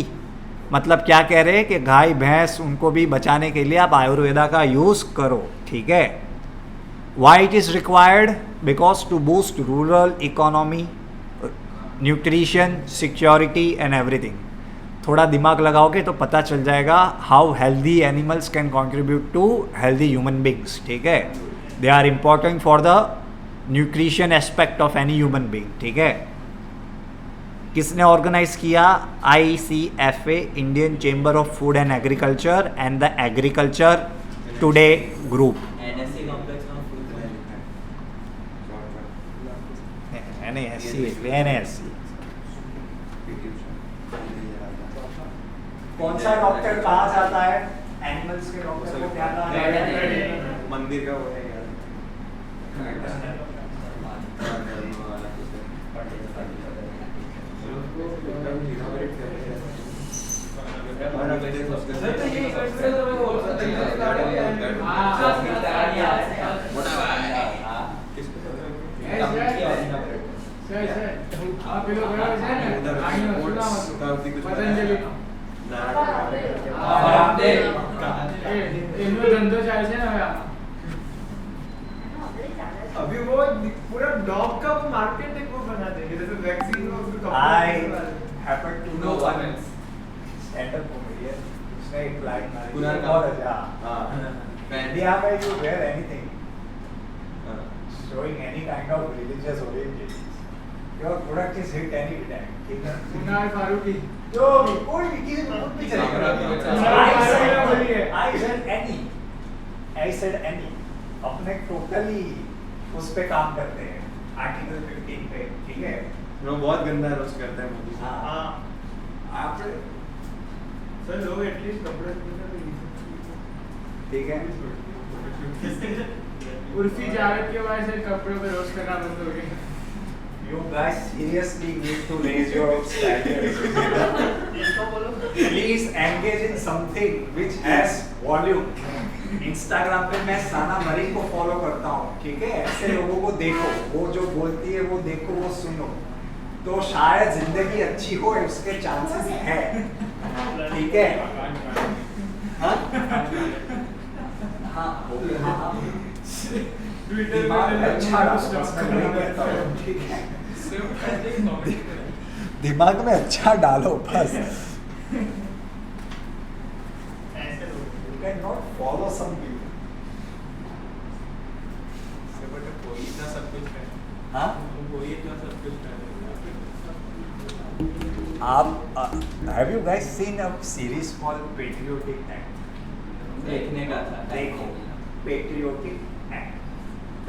मतलब क्या कह रहे हैं कि गाय भैंस उनको भी बचाने के लिए आप आयुर्वेदा का यूज़ करो. ठीक है, why it is required? Because to boost rural economy, nutrition, security and everything. थोड़ा दिमाग लगाओगे तो पता चल जाएगा how healthy animals can contribute to healthy human beings. ठीक है, they are important for the nutrition aspect of any human being. ठीक है, किसने ऑर्गेनाइज किया? ICFA, Indian chamber of food and agriculture and the agriculture today group. NSC complex में NSC. कौन सा doctor कहाँ जाता है? एनिमल्स के डॉक्टर को क्या नाम है? मंदिर का वो है ધંધો ચાલે છે ને હવે अभी वो पूरा डॉग का वो मार्केट एक वो बना देंगे जैसे वैक्सीन और उसको I happen to know No one comments. stand-up comedian. उसने एक line मारी. कुणाल का? और अच्छा. India में you wear anything showing any kind of religious orientation, your product is hit any time. ठीक है? कुणाल फारूकी जो भी कोई भी किसी को कुछ भी चलेगा. I said any. I said any. अपने टोटली उस पे काम करते हैं. आर्टिकल 15 पे. ठीक है. वो बहुत गंदा रोस्ट करता है मोदी. हाँ. आप सर लोग एटलीस्ट कपड़े ठीक है. उर्फी जावेद के वजह से कपड़ों पे रोस्ट करना बंद हो गया. You guys seriously need to raise your standards. Please engage in something which has volume. Instagram पे मैं साना मरीन को फॉलो करता हूँ. ठीक है, ऐसे लोगों को देखो, वो जो बोलती है वो देखो, वो सुनो, तो शायद जिंदगी अच्छी हो, उसके चांसेस है. ठीक है. हाँ हाँ हाँ. दिमाग अच्छा डालो, मैं नहीं कहता हूँ. ठीक है, दिमाग में अच्छा डालो बस. You cannot follow some people. इतना सब कुछ है. हाँ, कोई इतना सब कुछ है. आप have you guys seen a series called Patriotic Act? देखने का था. देखो, Patriotic Act.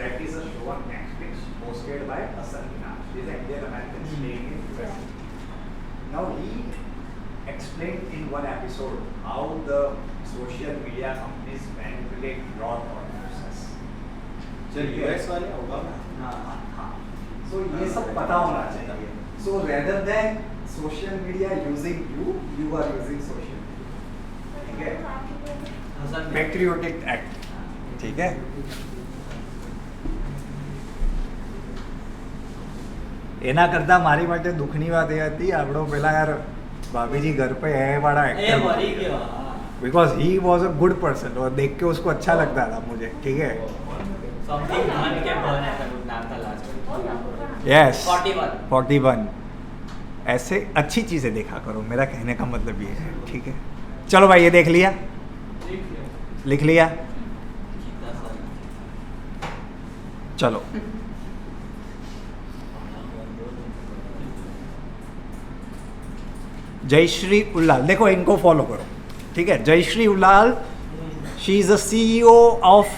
That is a show on Netflix hosted by Hasan Minhaj. He is an Indian American staying in US. Now he explained in one episode how the social media companies manipulate your thought process. चल US वाले होगा ना. हाँ हाँ हाँ. So ये सब पता होना चाहिए. So rather than social media using you, you are using social media. ठीक है? Hasan Patriotic Act. ठीक है? એના કરતા મારી માટે દુઃખની વાત એ હતી આપણો પેલા યાર ભાભીજી घर पे है वाला ए एक्टर मरी गया. Because he was a good person और देख के उसको अच्छा लगता था मुझे. ठीक है. समथिंग धन के बन ऐसा कुछ नाम था लास्ट. यस 41. ऐसे अच्छी चीज़ें देखा करो, मेरा कहने का मतलब ये है. ठीक है, चलो भाई, ये देख लिया, लिख लिया. चलो जयश्री उल्लाल, देखो इनको फॉलो करो, ठीक है। Jayshree Ullal, she is a CEO of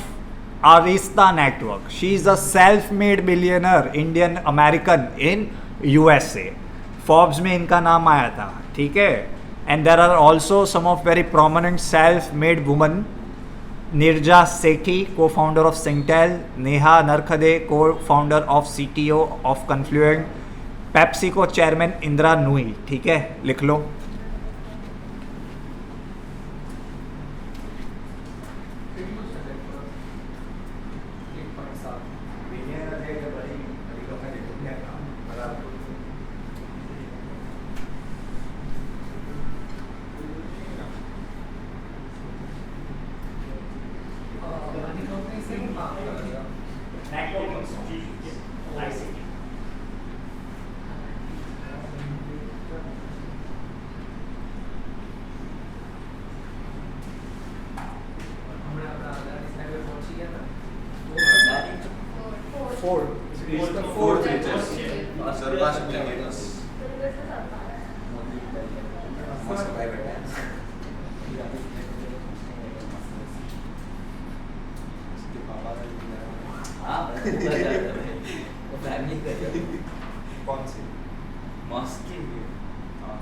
Arista network, she is a self made billionaire Indian American in USA। Forbes में इनका नाम आया था, ठीक है। And there are also some of very prominent self made woman, Nirja Sethi, co founder of Syntel, Neha Narkhede, co founder of CTO of Confluent, PepsiCo chairman Indra Nooyi, ठीक है, लिख लो। Fourth richest. Surpassed Bill Gates. Most private banks. उसके पापा का भी है। हाँ वो फैमिली कर कौन सी? मॉस्क की हाँ।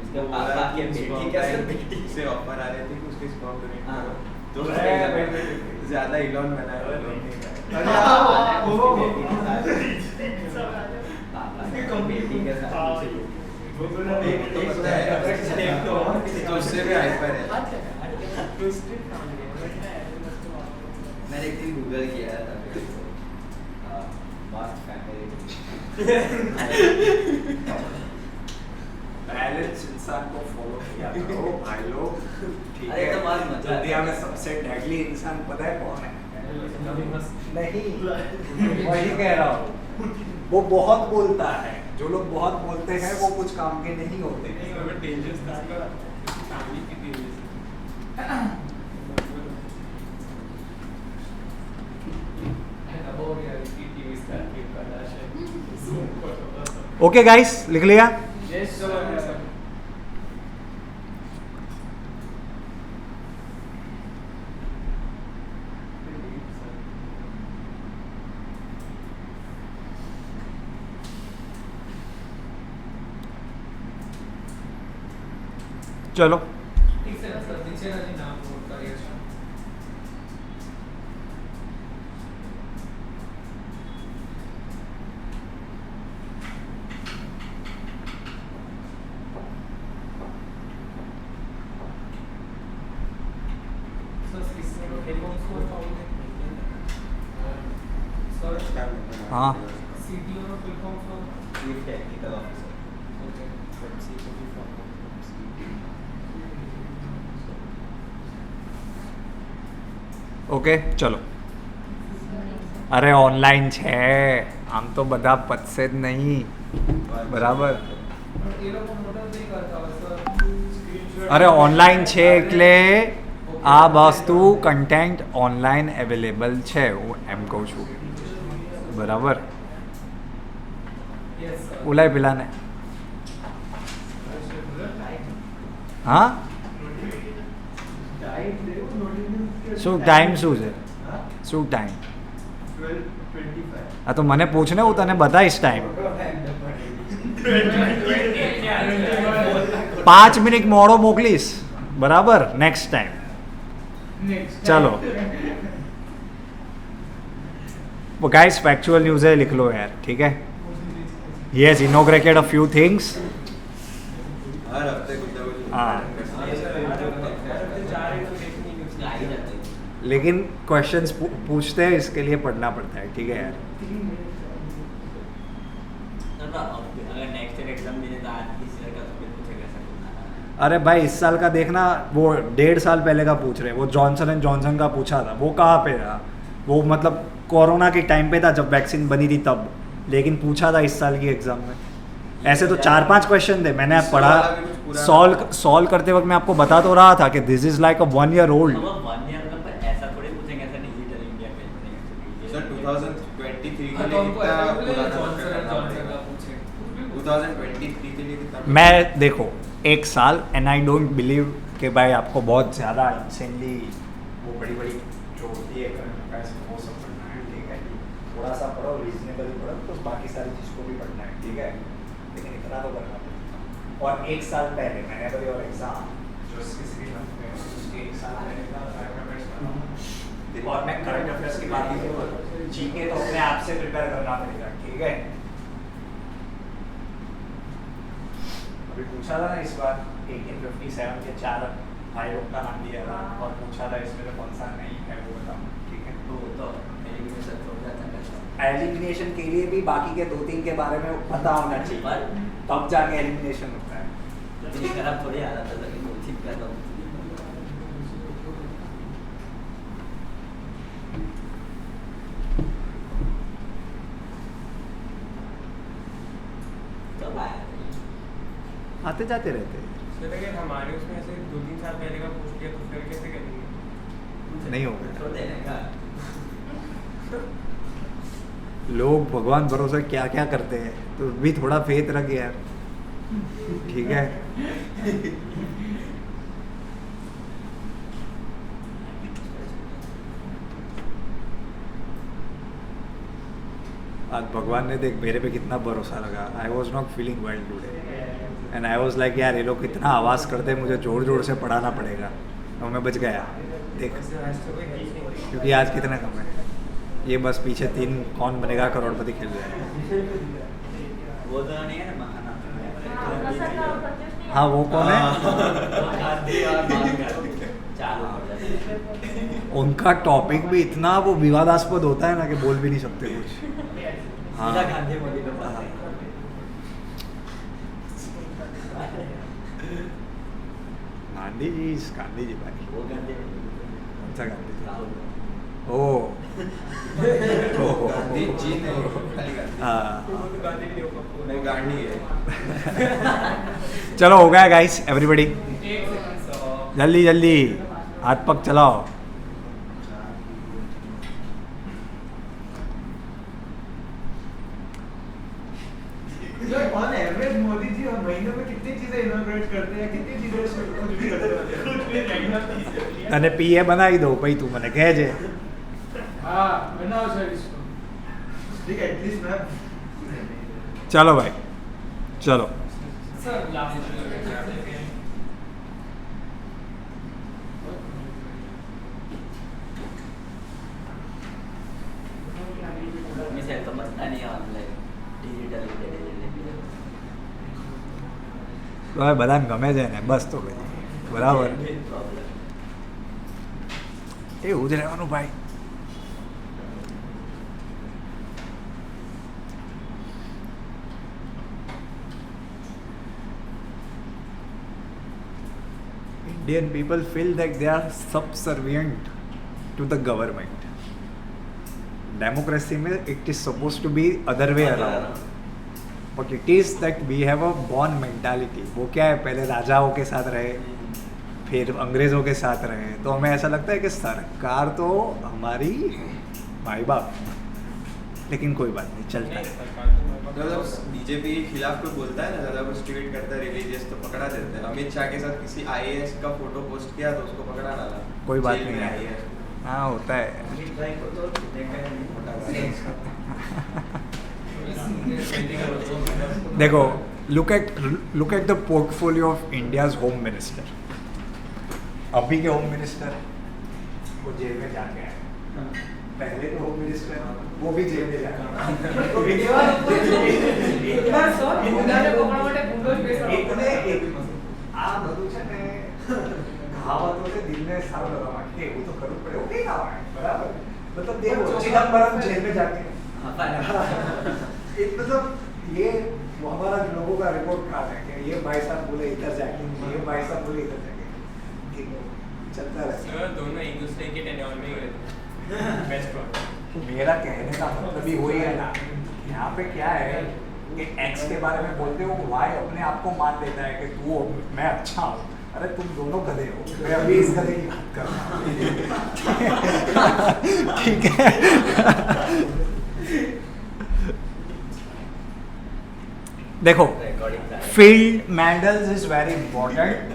उसके वो पापा बोला के कि बेटी sperm का bank से ऑफर आ रहे थे कि उसके स्पर्म डोनेट हाँ। करो, तो ज्यादा इलॉन बना है। बेटी के साथ एक तो पता है, तो उससे भी हाइपर है। मैंने एक दिन गूगल किया था मॉस्क फैमिली। बैलेंस इंसान को फॉलो किया करो भाई लोग, ठीक अरे है। तो बात मजा है। दुनिया में सबसे डेडली इंसान पता है कौन है? नहीं, वही कह रहा हूँ, वो बहुत बोलता है। जो लोग बहुत बोलते हैं वो कुछ काम के नहीं होते। dangerous था फैमिली की dangerous। ओके गाइस, लिख लिया? Yes sir. चलो ठीक से ना सर, नीचे ना जी नाम नोट करिए। हाँ। CTO का full form sir? Chief technical officer. Okay ચલો. અરે ઓનલાઈન છે આમ તો બધા પતશે જ નહીં, બરાબર? એ લોકો મોટર નહીં કરતા હોય સર. અરે ઓનલાઈન છે એટલે આ વસ્તુ કન્ટેન્ટ ઓનલાઈન અવેલેબલ છે, હું એમ કહું છું, બરાબર? Yes sir. બોલાય પેલાને. હા, શું ટાઈમ શું છે? શું ટાઈમ? 12:25. હા તો મને પૂછ ને, હું તને બતાવીશ ટાઈમ. 5 મિનિટ મોડો મોકલીશ, બરાબર? Next time. चलो वो गाइस फैक्चुअल न्यूज़ है, लिख लो यार, ठीक है? He has inaugurated a few things. हर हफ्ते कुछ ना कुछ हाँ. हाँ लेकिन क्वेश्चंस पूछते हैं, इसके लिए पढ़ना पड़ता है, ठीक है यार? अगर नेक्स्ट ईयर एग्जाम देने तो आज इस ईयर का तो फिर पूछेगा ऐसा कुछ। अरे भाई इस साल का देखना, वो 1.5 साल पहले का पूछ रहे, वो जॉनसन एंड जॉनसन का पूछा था, वो कहाँ पे था? वो मतलब कोरोना के टाइम पे था जब वैक्सीन बनी थी तब, लेकिन पूछा था इस साल की एग्ज़ाम में. ऐसे तो 4-5 क्वेश्चन थे, मैंने पढ़ा, सॉल्व करते वक्त मैं आपको बता तो रहा था कि this is like a 1 year old. अब 1 year का पर ऐसा थोड़ी पूछेंगे, ऐसा डिजिटल इंडिया पे सर 2020 पुराना जॉनसन करना जॉनसन पड़ेगा। का पूछे 2023 के लिए कितना मैं देखो 1 साल एंड आई डोंट बिलीव कि भाई आपको बहुत ज़्यादा इंसेंटली वो बड़ी बड़ी जो होती है पैसे वो सब पढ़ना है, ठीक है, थोड़ा सा पढ़ो रीजनेबल पढ़ो तो बाकी सारी चीज़ को भी पढ़ना है, ठीक है, लेकिन इतना तो करना पड़ेगा। और 1 साल पहले मैंने अगर और एग्ज़ाम जो किसी भी उसके 1 साल पहले का और मैं करंट अफेयर्स की बात नहीं करूँ, जीके तो अपने आप से प्रिपेयर करना पड़ेगा, ठीक है। अभी पूछा था ना इस बार 1857 के 4 आयोग का नाम दिया था और पूछा था इसमें से कौन सा नहीं है वो बताओ, ठीक है। तो एलिमिनेशन हो जाता है। एलिमिनेशन के लिए भी बाकी के 2-3 के बारे में पता होना चाहिए, पर तब जाके एलिमिनेशन होता है। इतनी खराब थोड़ी हालत है कि कोई ठीक कर दो। कब आया? आते जाते रहते हैं, सर अगर हमारे उसमें ऐसे 2-3 साल पहले का पूछ लिया तो फिर कैसे करेंगे? नहीं होगा। छोड़ देने का। लोग भगवान भरोसे क्या क्या करते हैं, तो भी थोड़ा फेथ रख यार, ठीक है। आज भगवान ने देख मेरे पे कितना भरोसा लगा। I was not feeling well today and I was like यार ये लोग कितना आवाज़ करते हैं, मुझे जोर जोर से पढ़ाना पड़ेगा, और मैं बच गया देख, वैसे आज तो कोई है ही नहीं। क्योंकि आज कितने कम है, ये बस पीछे 3 कौन बनेगा करोड़पति खेल रहे हैं। वो तो नहीं है ना महाना। हाँ वो कौन है? गांधी और महात्मा चालू हो जाते हैं। उनका टॉपिक भी इतना वो विवादास्पद होता है ना कि बोल भी नहीं सकते कुछ। हाँ सीधा गांधी मोदी को पास है। गांधी जी भाई, वो गांधी कौन सा गांधी जी? राहुल। ओ गांधी जी नहीं, खाली गांधी। हाँ वो तो गांधी भी नहीं होगा पूरा। वो गांधी है। चलो हो गया गाइस एवरीबॉडी, एक सेकंड सर जल्दी जल्दी हाथ पग चलाओ। ऑन एवरेज मोदी जी हर महीने में कितनी चीजें इनॉग्रेट करते हैं, कितनी चीजें कुछ भी करते हैं, कुछ भी नहीं। तने पीए बनाई दो भाई, तू मैंने कह जे हाँ बनाओ सर इसको, ठीक है एटलीस्ट मैं। चलो भाई चलो। सर लास्ट मिसाइल तो मसला नहीं है ऑनलाइन डिजिटल તો હવે બધાને ગમે છે ને બસ તો પછી બરાબર એવું જ રહેવાનું ભાઈ। Indian people feel that they are subservient to the government. Democracy में it is supposed to be other way around. But it is that we have a born mentality. वो क्या है, पहले राजाओं के साथ रहे, फिर अंग्रेज़ों के साथ रहे, तो हमें ऐसा लगता है कि सरकार तो हमारी माई बाप, लेकिन कोई बात नहीं, चलता है। जब बीजेपी के खिलाफ कोई बोलता है ना, ज़्यादा कुछ ट्वीट करता है रिलीजियस, तो पकड़ा देते हैं। अमित शाह के साथ किसी आईएएस का फोटो पोस्ट किया तो उसको पकड़ा डाला। कोई बात जेल नहीं में है। IAS। हाँ होता है। देखो look at the portfolio of India's home minister. अभी के होम मिनिस्टर वो जेल में जाके आए, पहले के होम मिनिस्टर वो भी जेल में जाके આ બધું છે ને કહાવતોથી દિલને સારું લગાવવા માટે એવું તો કરવું પડે, એવું નહીં આવડે, બરાબર? मतलब देखो चिदम्बरम जेल में जाके एक मतलब ये वो हमारा लोगों का रिपोर्ट कार्ड है कि ये भाई साहब बोले इधर जाके, ये भाई साहब बोले इधर जाके, ठीक है, चलता रहता सर दोनों एक दूसरे के टेन्योर में ही गए थे। Best one. है। मेरा कहने का मतलब ही वही है ना, यहाँ पे क्या है कि एक्स के बारे में बोलते हो, वाई अपने आप को मान लेता है कि तू मैं अच्छा हूँ। अरे तुम दोनों गधे हो, मैं अभी इस गधे की बात कर रहा हूँ, ठीक है। देखो Recording that. Field medals is very important.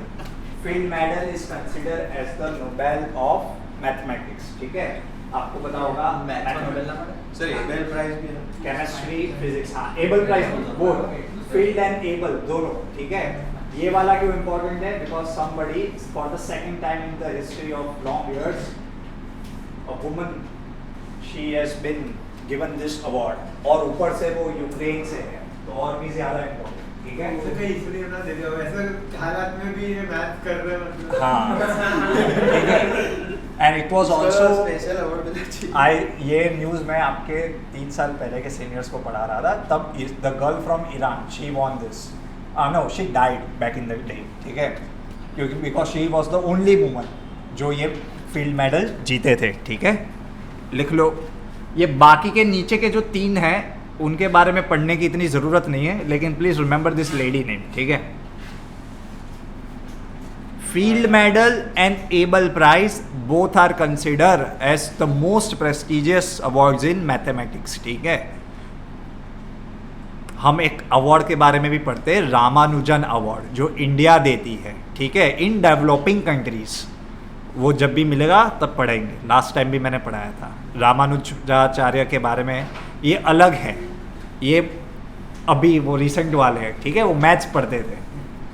Field medal is considered as the Nobel of mathematics. ठीक है, आपको पता होगा सर एबेल प्राइज भी है. Chemistry physics. हाँ, एबल प्राइज वो फील्ड एंड एबल दोनों. ठीक है, ये वाला क्यों इम्पोर्टेंट है? Because somebody for the second time in the history of long years a woman she has been given this award, और ऊपर से वो यूक्रेन से है, तो और भी ज्यादा इम्पोर्टेंट. ठीक है, तो कहीं इसलिए ना दे दिया वैसे हालात में भी ये मैथ कर रहे हैं मतलब. हाँ, ठीक है. And it was also special award मिला चाहिए. आई ये न्यूज़ मैं आपके 3 साल पहले के सीनियर्स को पढ़ा रहा था. तब the girl from Iran she won this. No, she died back in the day. ठीक है, क्योंकि because she was the only woman जो ये फील्ड मेडल जीते थे. ठीक है, लिख लो. ये बाकी के नीचे के जो 3 हैं उनके बारे में पढ़ने की इतनी ज़रूरत नहीं है, लेकिन please remember this lady name. ठीक है, Field Medal and Abel Prize both are considered as the most prestigious awards in mathematics. ठीक है, हम एक अवार्ड के बारे में भी पढ़ते हैं, रामानुजन अवार्ड, जो इंडिया देती है. ठीक है, इन डेवलपिंग कंट्रीज. वो जब भी मिलेगा तब पढ़ेंगे. लास्ट टाइम भी मैंने पढ़ाया था रामानुजाचार्य के बारे में. ये अलग है, ये अभी वो रिसेंट वाले हैं. ठीक है, वो मैथ्स पढ़ते थे.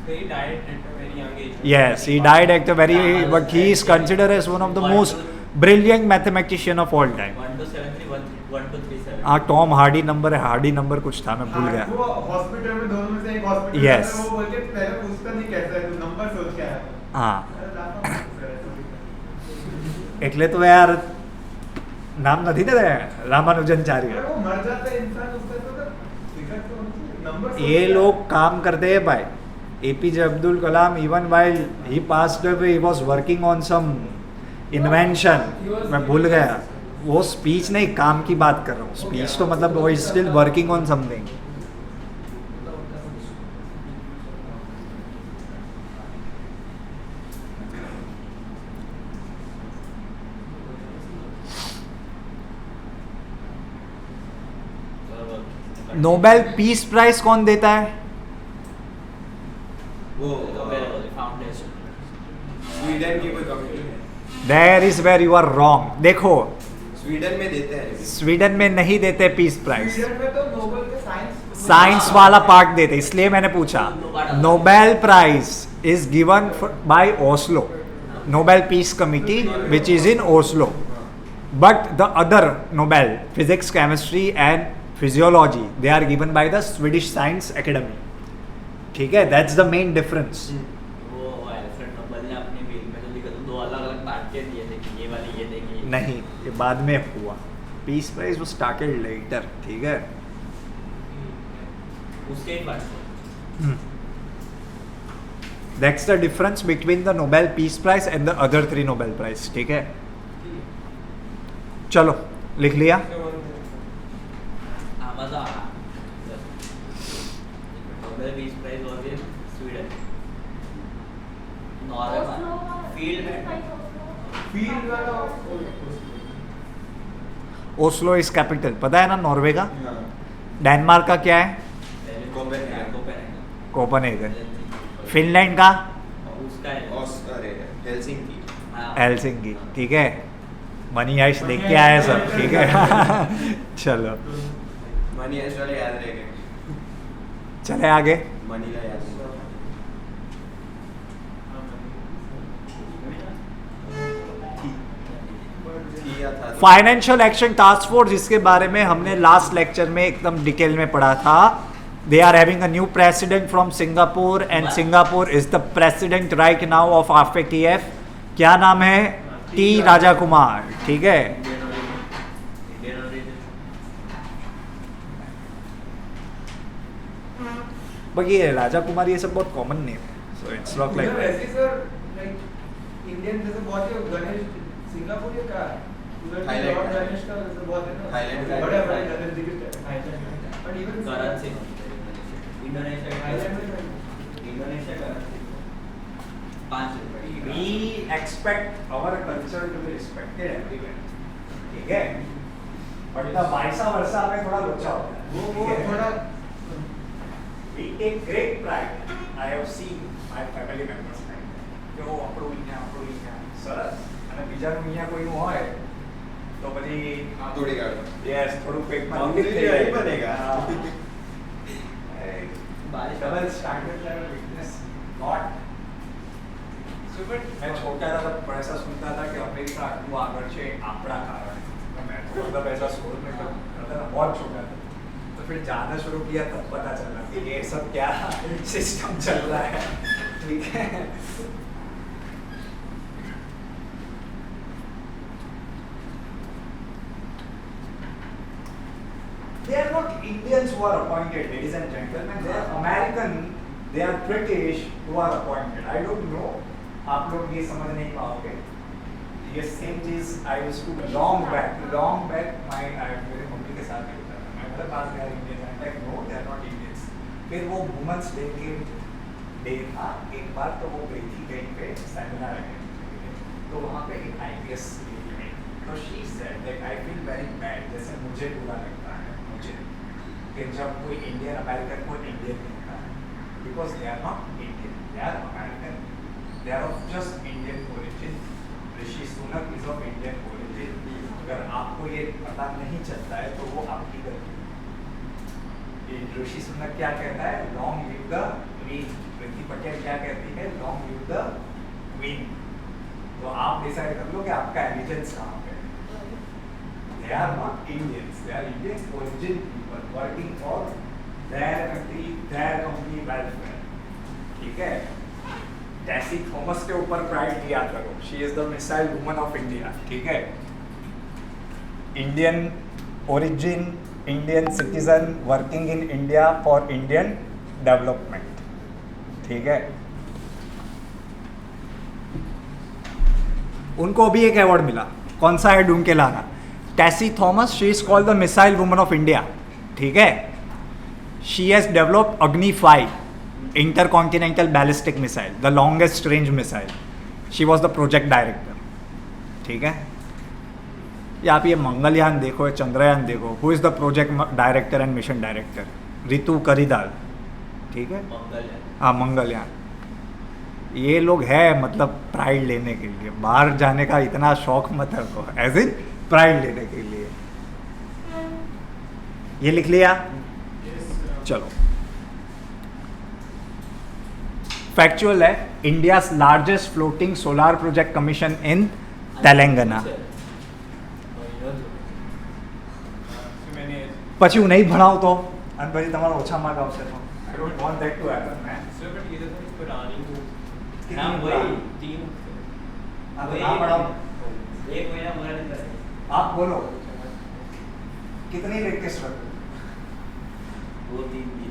He died at a very young age. Yes, he died at a very, but he is considered as one of the most brilliant mathematician of all time. 1273 1237. हाँ, टॉम हार्डी नंबर है, Hardy number कुछ था, मैं भूल गया. वो hospital में दोनों में से एक हॉस्पिटल Yes. में वो बोल के पहले पूछता नहीं कैसा है तू, नंबर सोच के आया. हाँ, એટલે તો યાર નામ નથી ને રામાનુજનચાર્ય. वो मर जाता है इंसान उसका तो फिगर तो नंबर. ये लोग काम करते हैं भाई. APJ Abdul Kalam, even while he passed away, he was working on some invention. मैं भूल गया. वो स्पीच नहीं, काम की बात कर रहा हूँ. स्पीच तो मतलब वो is still working on something. Nobel peace prize कौन देता है? वो फाउंडेशन. स्वीडन की कोई कमिटी है. There is where you are wrong. देखो, स्वीडन में देते हैं. स्वीडन में नहीं देते पीस प्राइज. स्वीडन में तो नोबेल के साइंस वाला पार्ट देते, इसलिए मैंने पूछा. Nobel prize is given by Oslo, Nobel peace committee which is in Oslo. But the other Nobel, physics, chemistry and physiology, they are given by the Swedish science academy. ठीक है, that's the main difference. वो Alfred Nobel ने अपनी will में तो लिखा था, 2 अलग-अलग पार्टियां दिए थे कि ये वाली ये देंगे. नहीं, ये बाद में हुआ. पीस प्राइज वो स्टार्टेड लेटर. ठीक है, उसके ही part. That's the difference between the Nobel peace prize and the other 3 Nobel prize. ठीक है, चलो लिख लिया. Amazon. Nobel Peace Prize was in Sweden. Norway. Field field वाला ओस्लो इज कैपिटल, पता है ना नॉर्वे का. हाँ. डेनमार्क का क्या है? कोपेनहेगन. कोपेनहेगन. फिनलैंड का उसका है. अरे हेलसिंकी. हाँ. हेलसिंकी. ठीक है, मनी आइश देख के आए सब. ठीक है चलो मनी ऐसे वाले याद रह गए. चले आगे. मनीला याद नहीं. किया था. फाइनेंशियल एक्शन टास्क फोर्स, जिसके बारे में हमने लास्ट लेक्चर में एकदम डिटेल में पढ़ा था. They are having a new president from Singapore and Singapore is the president right now of AFETF. क्या नाम है? टी राजा कुमार. ठीक है, बाकी ये राजा कुमार ये सब बहुत कॉमन नेम है, so it's not like that. वैसे सर लाइक इंडियन जैसे बहुत ही गणेश सिंगापुर ये का उधर थाईलैंड लॉर्ड का. गणेश का जैसे बहुत है ना. थाईलैंड का. बड़े बड़े गणेश जी के Thailand. But even Karachi. Indonesia. Thailand में इंडोनेशिया कराची. 5 रुपए. We expect our culture to be respected everywhere. ठीक है, बट द वाइसा वर्सा में थोड़ा लोचा होता है. वो थोड़ा We take great pride. I have seen my family members like કે ઓ આપણું અહીંયા સરસ અને બીજાનું અહીંયા કોઈનું હોય તો પછી થોડી ગાડી યસ થોડું પેટમાં हमने દુઃખ भी થઈ यही જાય. बनेगा હા. Double standard level weakness not. मैं छोटा था तब ऐसा सुनता था कि अमेरिका आटલું આગળ છે આપણા કારણે. मैं तो मतलब ऐसा स्कूल में तो बहुत छोटा था. तो फिर जाना शुरू किया तब पता चला कि ये सब क्या सिस्टम चल रहा है. ठीक है. They are not Indians who are appointed, ladies and gentlemen. They are American, they are British who are appointed. I don't know. आप लोग ये समझ नहीं पाओगे. ये सेम चीज I used to long back मेरे मम्मी के साथ होता था. मैं मेरे पास गया Indian I like no they are not Indians. फिर वो वुमेन्स डे के डे था एक बार तो वो गई थी कहीं पे सेमिनार अटेंड करने. तो वहाँ पे एक IPS लेडी आई. तो she said that I feel very bad. जैसे मुझे बुरा लगता है मुझे कि जब कोई इंडियन अमेरिकन को इंडियन होता है because they are not Indian, they are American. They are of just Indian origin. Rishi Sunak is of Indian origin. अगर आपको ये पता नहीं चलता है तो वो आपकी गलती है. ऋषि सुनक क्या कहता है? Long live the queen. प्रीति पटेल क्या कहती है? Long live the queen. तो आप डिसाइड कर लो कि आपका एलिजेंस कहाँ पे है. They are not Indians. They are Indian origin people working for their country, their company welfare. ठीक है. टैसी थॉमस के ऊपर प्राइड किया करो. She is the missile woman of India. ठीक है. Indian origin, Indian citizen working in India for Indian development. ठीक है. उनको अभी एक अवार्ड मिला. कौन सा है ढूंढ के लाना. Tessy Thomas, she is called the missile woman of India. ठीक है. शी हैज डेवलप्ड अग्नि 5 intercontinental ballistic missile, the longest range missile. She was the project director. ठीक है. या आप ये मंगलयान देखो, चंद्रयान देखो. Who is the project director and mission director? Ritu करिदाल. ठीक है. हाँ मंगलयान. ये लोग है मतलब प्राइड लेने के लिए. बाहर जाने का इतना शौक मत रखो. एज इन प्राइड लेने के लिए. ये लिख लिया. चलो. फैक्चुअल है. India's largest floating solar project commission इन तेलंगाना. પછી હું નહીં ભણાવું તો અને પછી તમારો ઓછા માર્ક આવશે તો I don't want that to happen man. Sir but ये तो थोड़ी पुरानी हो हाँ वही 3 આ તો ના પढ़ाओ. एक महीना पूरा नहीं करे. आप बोलो कितनी रिक्वेस्ट रखो. वो 3 दिन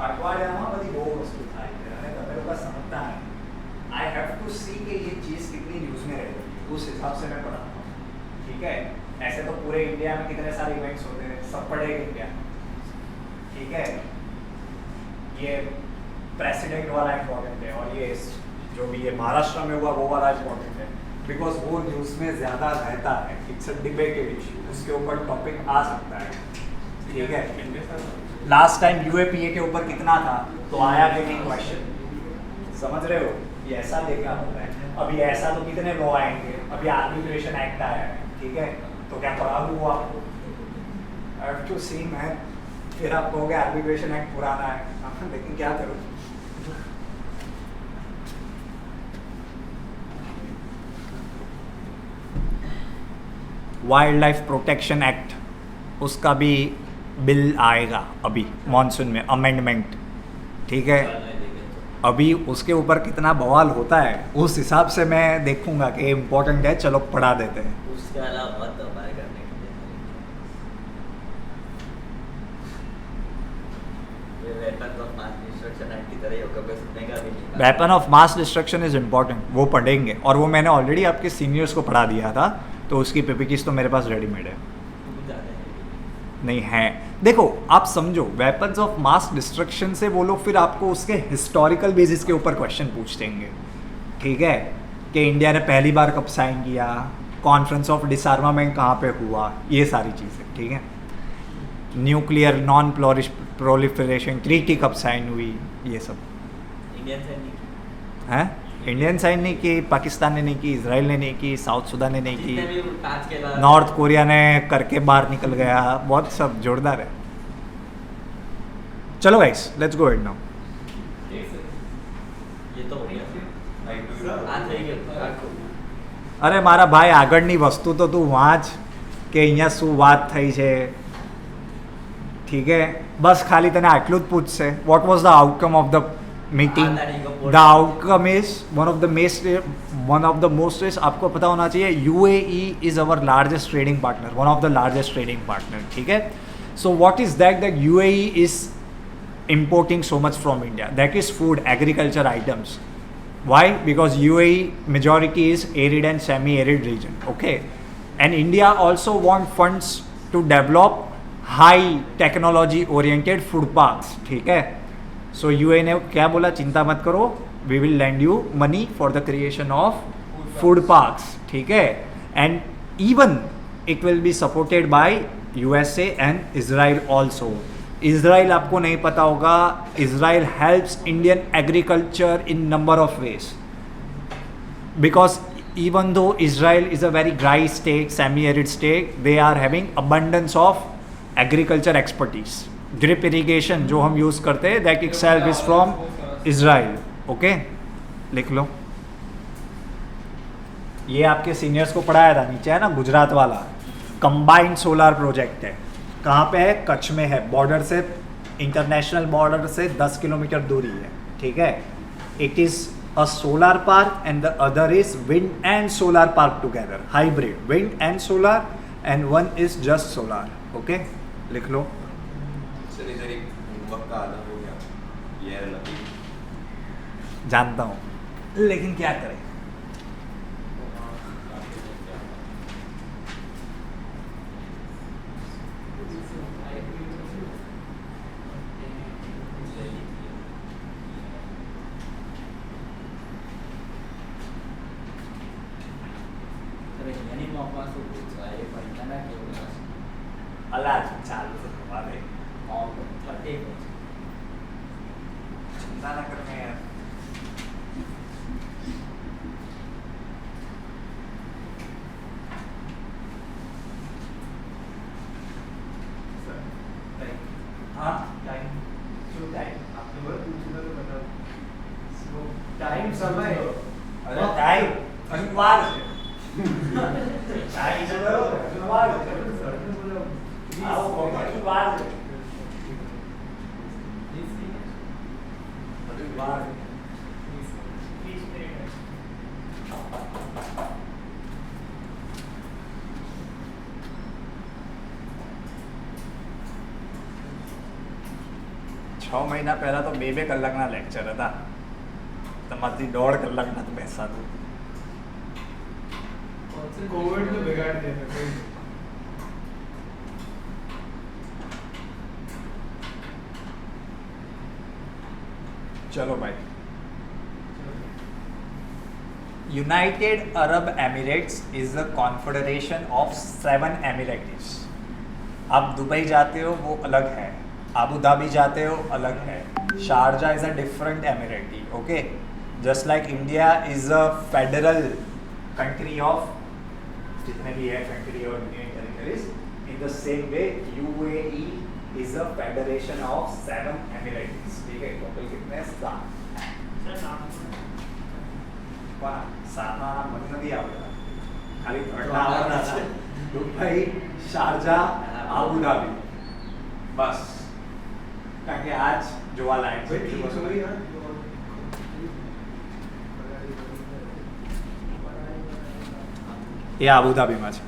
અઠવાડિયામાં બધી બહુ વસ્તુ થાય છે અને તમે લોકો સમજતા નહીં. आई हैव टू सी कि ये चीज़ कितनी न्यूज़ में रहेगी. उस हिसाब से मैं पढ़ाता हूँ. ठीक है. ऐसे तो पूरे इंडिया में कितने सारे इवेंट्स होते हैं, सब पढ़ेंगे क्या. ठीक है. ये प्रेसिडेंट वाला इम्पोर्टेंट है और ये जो भी ये महाराष्ट्र में हुआ वो वाला इम्पोर्टेंट है बिकॉज वो न्यूज़ में ज़्यादा रहता है. It's a debated issue. उसके ऊपर टॉपिक आ सकता है. ठीक है. लास्ट टाइम UAPA के ऊपर कितना था तो आया कि नहीं क्वेश्चन. समझ रहे हो. ये ऐसा देखना होता है. अभी ऐसा तो कितने लॉ आएंगे. अभी आर्बिट्रेशन एक्ट आया है. ठीक है. तो क्या पढ़ा दूँ वो आपको. I have to see man. फिर आप कहोगे आर्बिट्रेशन एक्ट पुराना है. लेकिन क्या करूँ. वाइल्ड लाइफ प्रोटेक्शन एक्ट उसका भी बिल आएगा अभी मॉनसून में अमेंडमेंट. ठीक है. अभी उसके ऊपर कितना बवाल होता है उस हिसाब से मैं देखूंगा कि इम्पोर्टेंट है. चलो पढ़ा देते हैं. उसके अलावा बहुत हमारे करने के लिए weapon of mass destruction act की तरह ही होगा. बस सुनने का भी नहीं. Weapon of mass destruction is important. वो पढ़ेंगे और वो मैंने ऑलरेडी आपके सीनियर्स को पढ़ा दिया था. तो उसकी PPTs तो मेरे पास रेडीमेड है. नहीं है. देखो आप समझो वेपन्स ऑफ मास डिस्ट्रक्शन से वो लोग फिर आपको उसके हिस्टोरिकल बेसिस के ऊपर क्वेश्चन पूछ देंगे. ठीक है. कि इंडिया ने पहली बार कब साइन किया, कॉन्फ्रेंस ऑफ डिसआर्मामेंट कहाँ पे हुआ, ये सारी चीज़ें. ठीक है. न्यूक्लियर नॉन प्रोलिफरेशन ट्रीटी कब साइन हुई, ये सब इंडियन से नहीं हैं. इंडियन साइन नहीं की, पाकिस्तान ने नहीं की, इसराइल ने नहीं की, साउथ सुडान ने नहीं जितने की, भी टाच केला नॉर्थ कोरिया ने करके बाहर निकल गया. बहुत सब जोरदार है. चलो guys, let's go head now. ये तो हो गया आ થઈ ગયું આખું. અરે મારા ભાઈ આગળની વસ્તુ તો તું વાંચ કે અહીંયા શું વાત થઈ છે. ઠીક હે, બસ ખાલી તને આટલું જ પૂછશે. What was the outcome of the meeting. The outcome is one of the most is आपको पता होना चाहिए UAE is our largest trading partner, one of the largest trading partner. ठीक है. So what is that UAE is importing so much from India. That is food, agriculture items. Why? Because UAE majority is arid and semi-arid region. Okay. And India also want funds to develop high technology oriented food parks. ठीक है. So UAE ने क्या बोला, चिंता मत करो, we will lend you money for the creation of food parks. ठीक है. And even it will be supported by USA and Israel also. Israel आपको नहीं पता होगा, Israel helps Indian agriculture in number of ways. Because even though Israel is a very dry state, semi-arid state, they are having abundance of agriculture expertise. Drip irrigation जो हम use करते हैं, that itself is from Israel. Okay? लिख लो. ये आपके seniors को पढ़ाया था, नीचे है ना गुजरात वाला, कंबाइंड सोलर प्रोजेक्ट है. कहाँ पे है? कच्छ में है. बॉर्डर से, इंटरनेशनल बॉर्डर से 10 किलोमीटर दूरी है. ठीक है. It is a solar park and the other is wind and solar park together, hybrid wind and solar, and one is just solar. Okay, लिख लो. सर इधर एक होमवर्क का आधा हो गया, ये लकी. जानता हूँ, लेकिन क्या करें. એની મોકમાં શું પૂછવા એ પૈસાના કેવું હશે? અલા ચાલુ છે તમારે, 30 चिंता ना करने यार. हाँ टाइम, जो टाइम आपने बोला पूछना तो बताओ. So, टाइम समय. अरे टाइम अनिवार्य है. टाइम से करो अनिवार्य है. आओ अनिवार्य है. अनिवार्य है. છ મહિના પહેલાં તો 2-2 કલાકના લેક્ચર હતા, તમારાથી 1.5 કલાકના તો બેસાતું. कोविड तो बिगाड़ दिया था कोई. चलो भाई. United Arab Emirates is the confederation of 7 Emirates. आप दुबई जाते हो वो अलग है, आबू धाबी जाते हो अलग है, Sharjah is a different emirati. Okay, just like India is a federal country of जितने भी है कंट्री और union territories, in the same way UAE is a federation of 7 emirates. ठीक है. टोटल कितने? 7. वाह, 7 નામ મને નથી આવડતા, ખાલી 3 આવડતા છે. દુબઈ, શારજા, આબુ ધાબી, બસ. કારણ કે આજ જોવાલાયક છે. भाई ठीक सॉरी यार. એ આબુધાબીમાં છે.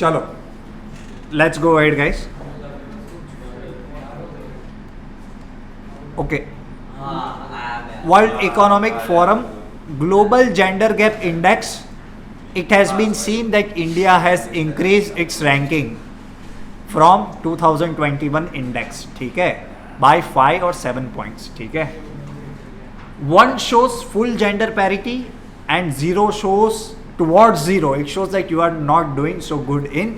ચલો, let's go ahead guys. Okay. हाँ World Economic Forum Global Gender Gap Index, it has been seen that India has increased its ranking from 2021 index. ठीक है, by 5 or 7 points. ठीक है. 1 shows full gender parity and 0 shows towards 0. It shows that you are not doing so good in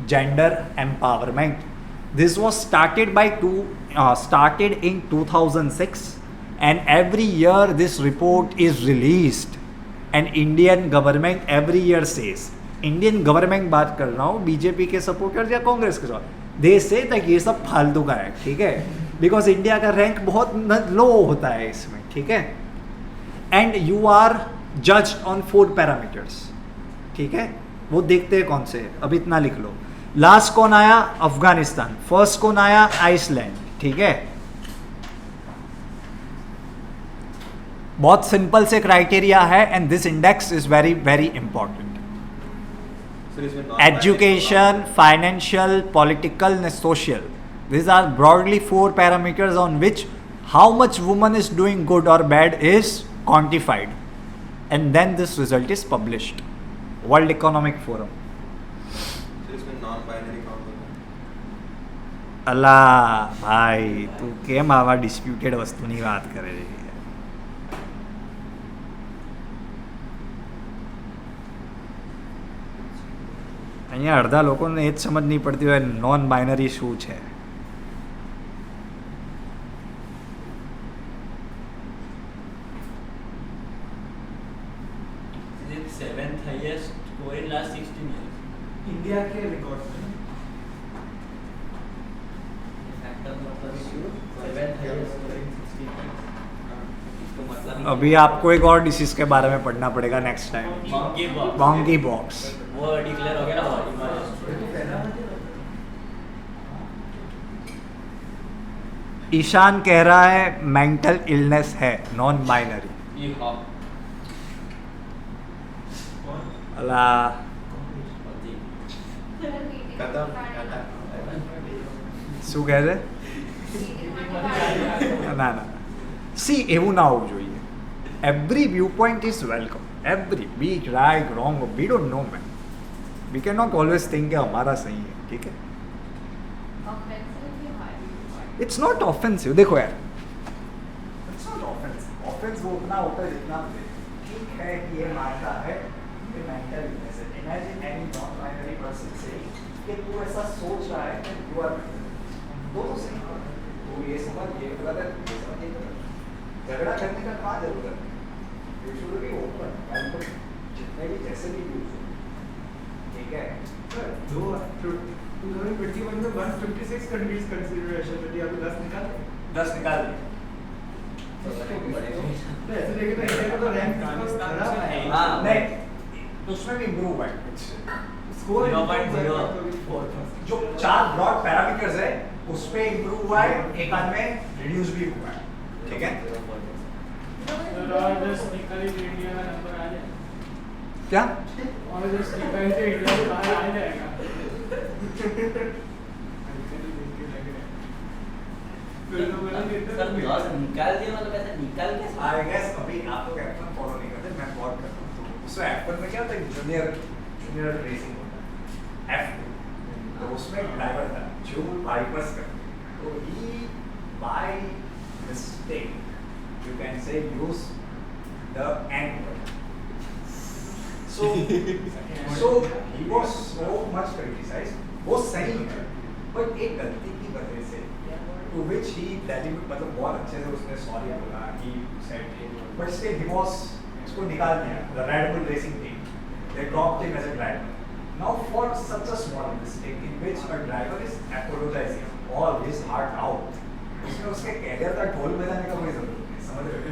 gender empowerment. This was started in 2006, and every year this report is released, and Indian government every year says, Indian government बात कर रहा हूँ, BJP के supporters या कांग्रेस के साथ, दे से तक ये सब फालतू का है, ठीक है, बिकॉज इंडिया का रैंक बहुत लो होता है इसमें, ठीक है, and you are judged on 4 parameters, ठीक है, वो देखते हैं कौन से, अब इतना लिख लो. लास्ट कौन आया? अफगानिस्तान. फर्स्ट कौन आया? आइसलैंड, ठीक है. बहुत सिंपल से क्राइटेरिया है, and this index is very very important. Education, financial, political and social. These are broadly 4 parameters on which how much woman is doing good or bad is quantified. And then this result is published. World Economic Forum. इसमें non-binary count होता है. अल्लाह भाई तू केम आवा disputed वस्तुની વાત કરે છે. અહીંયા અડધા લોકોને એ જ સમજ નહીં પડતી હોય નોન બાઇનરી શું છે. Is it 7th highest score in last 16 years? India के रिकॉर्ड में 7th highest score in 16 years. इसको मतलब अभी आपको एक और डिसीज के बारे में पढ़ना पड़ेगा next time. monkeypox. Monkey box. वो डिक्लेयर हो गया ना हिमालय. ईशान कह रहा है मेंटल इलनेस है, नॉन बाइनरी. अल्लाह શું કહે છે? ના ના સી એવું ના હોવું જોઈએ. Every view point is welcome. Everybody right wrong we don't know man. We can not always think कि हमारा सही है, ठीक है. It's not offensive. देखो यार इट्स नॉट ऑफेंसिव. ऑफेंस वो उतना होता है जितना ठीक है कि ये मानता है कि मेंटल इलनेस है. Imagine any non binary person से कि तू ऐसा सोच रहा है कि यू आर दोनों सही है, तो ये समझ ये गलत है, ये समझ ये गलत है. झगड़ा करने का क्या जरूरत है? You should be open. जितने भी जैसे भी यूज हो, ठीक है. सर 2021 में 156 कंट्रीज कंसीडरेशन में थी, अभी 10 निकाल दिए. 10 निकाल दिए. तो ऐसे देखे तो इंडिया का तो रैंक खराब है. हाँ. नहीं उसमें भी इम्प्रूव है कुछ. स्कोर 0.04. जो 4 ब्रॉड पैरामीटर्स है उस पे इम्प्रूव हुआ है, एक आध में रिड्यूस भी हुआ है, ठीक है. और जस्ट निकल ही इंडिया का नंबर आ जाए. क्या और जस्ट निकल से इंडिया से बाहर आ जाएगा. सर लॉस निकाल दिया मतलब ऐसा निकाल के आई गेस अभी आप लोग F1 फॉलो नहीं करते, मैं फॉलो करता हूँ. तो उसमें F1 में क्या होता है, जूनियर रेसिंग होता है F2. तो उसमें ड्राइवर था जो बाईपास करते, तो he by mistake you can say use the end word. So he was so much criticized. वो सही है, but एक गलती की वजह से, to which he मतलब बहुत अच्छे से उसने सॉरी बोला, he said, but still he was उसको निकाल दिया. The Red Bull Racing team, they dropped him as a driver. Now for such a small mistake in which a driver is apologizing all his heart out, उसने उसके career का ढोल बजाने का कोई जरूरत नहीं, समझ रहे हो?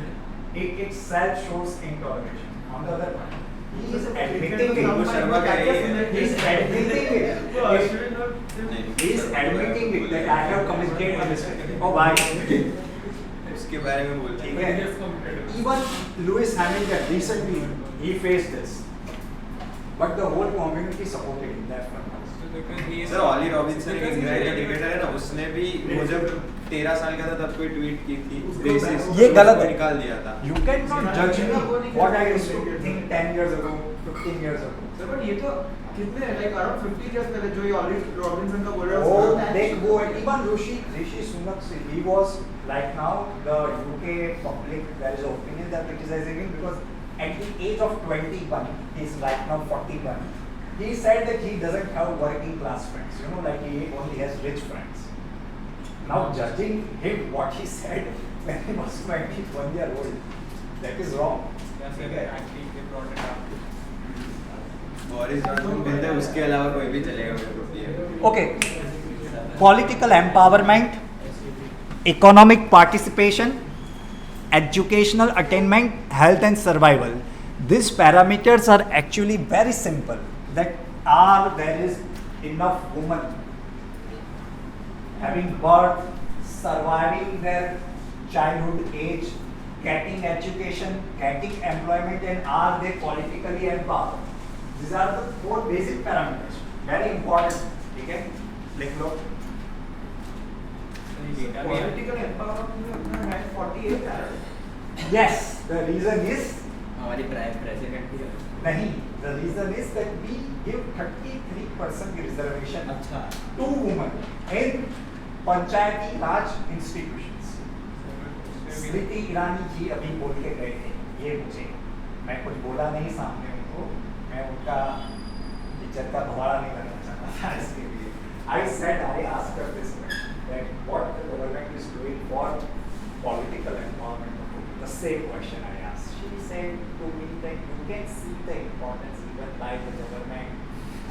It itself shows intoleration. On the other hand, he is admitting it. वो शर्मा का ही है. He is admitting it. He is admitting it that I have committed a mistake. Oh भाई, उसके बारे में बोलते ठीक हैं. है. Even Lewis Hamilton recently he faced this, but the whole community supported him. That one. Sir Ollie Robinson एक England का क्रिकेटर है ना, उसने भी वो जब 13 साल का था तब कोई ट्वीट की थी, रेसिस ये गलत है. निकाल दिया था. You cannot judge me what I used to think 10 years ago, 15 years ago. Sir but ये तो कितने लाइक अराउंड 50 इयर्स पहले जो ये ऑली रॉबिन्सन का बोल रहा Oh, है. they go and even Rishi Sunak, he was like now the UK public, there is an opinion that criticizing him because at the age of 21, he is right now 41. he said that he doesn't have working class friends, you know, like he only has rich friends. Now judging him what he said when he was 21 years old, that is wrong. That's ठीक it, है? actually they brought it up. Boris Johnson कहते हैं उसके अलावा कोई भी चलेगा मेरे को PM. Okay, political empowerment, economic participation, educational attainment, health and survival. These parameters are actually very simple. That there is enough women having birth, surviving their childhood age, getting education, getting employment, and are they politically empowered? These are the 4 basic parameters. Very important. ठीक है? लिख लो. Political empowerment में अपना rank 48 है। Yes, the reason is हमारी prime president भी है। नहीं. The reason is that we give 33% reservation अच्छा। to women in Panchayati Raj institutions. Smriti Irani ji अभी बोल के गए थे ये मुझे, मैं कुछ बोला नहीं सामने उनको, मैं उनका इज्जत का भवाड़ा नहीं करना चाहता था इसके लिए. I said, I asked her this question, that what the government is doing for political empowerment of women. The same question I asked. She said to me that you can see the importance even by the government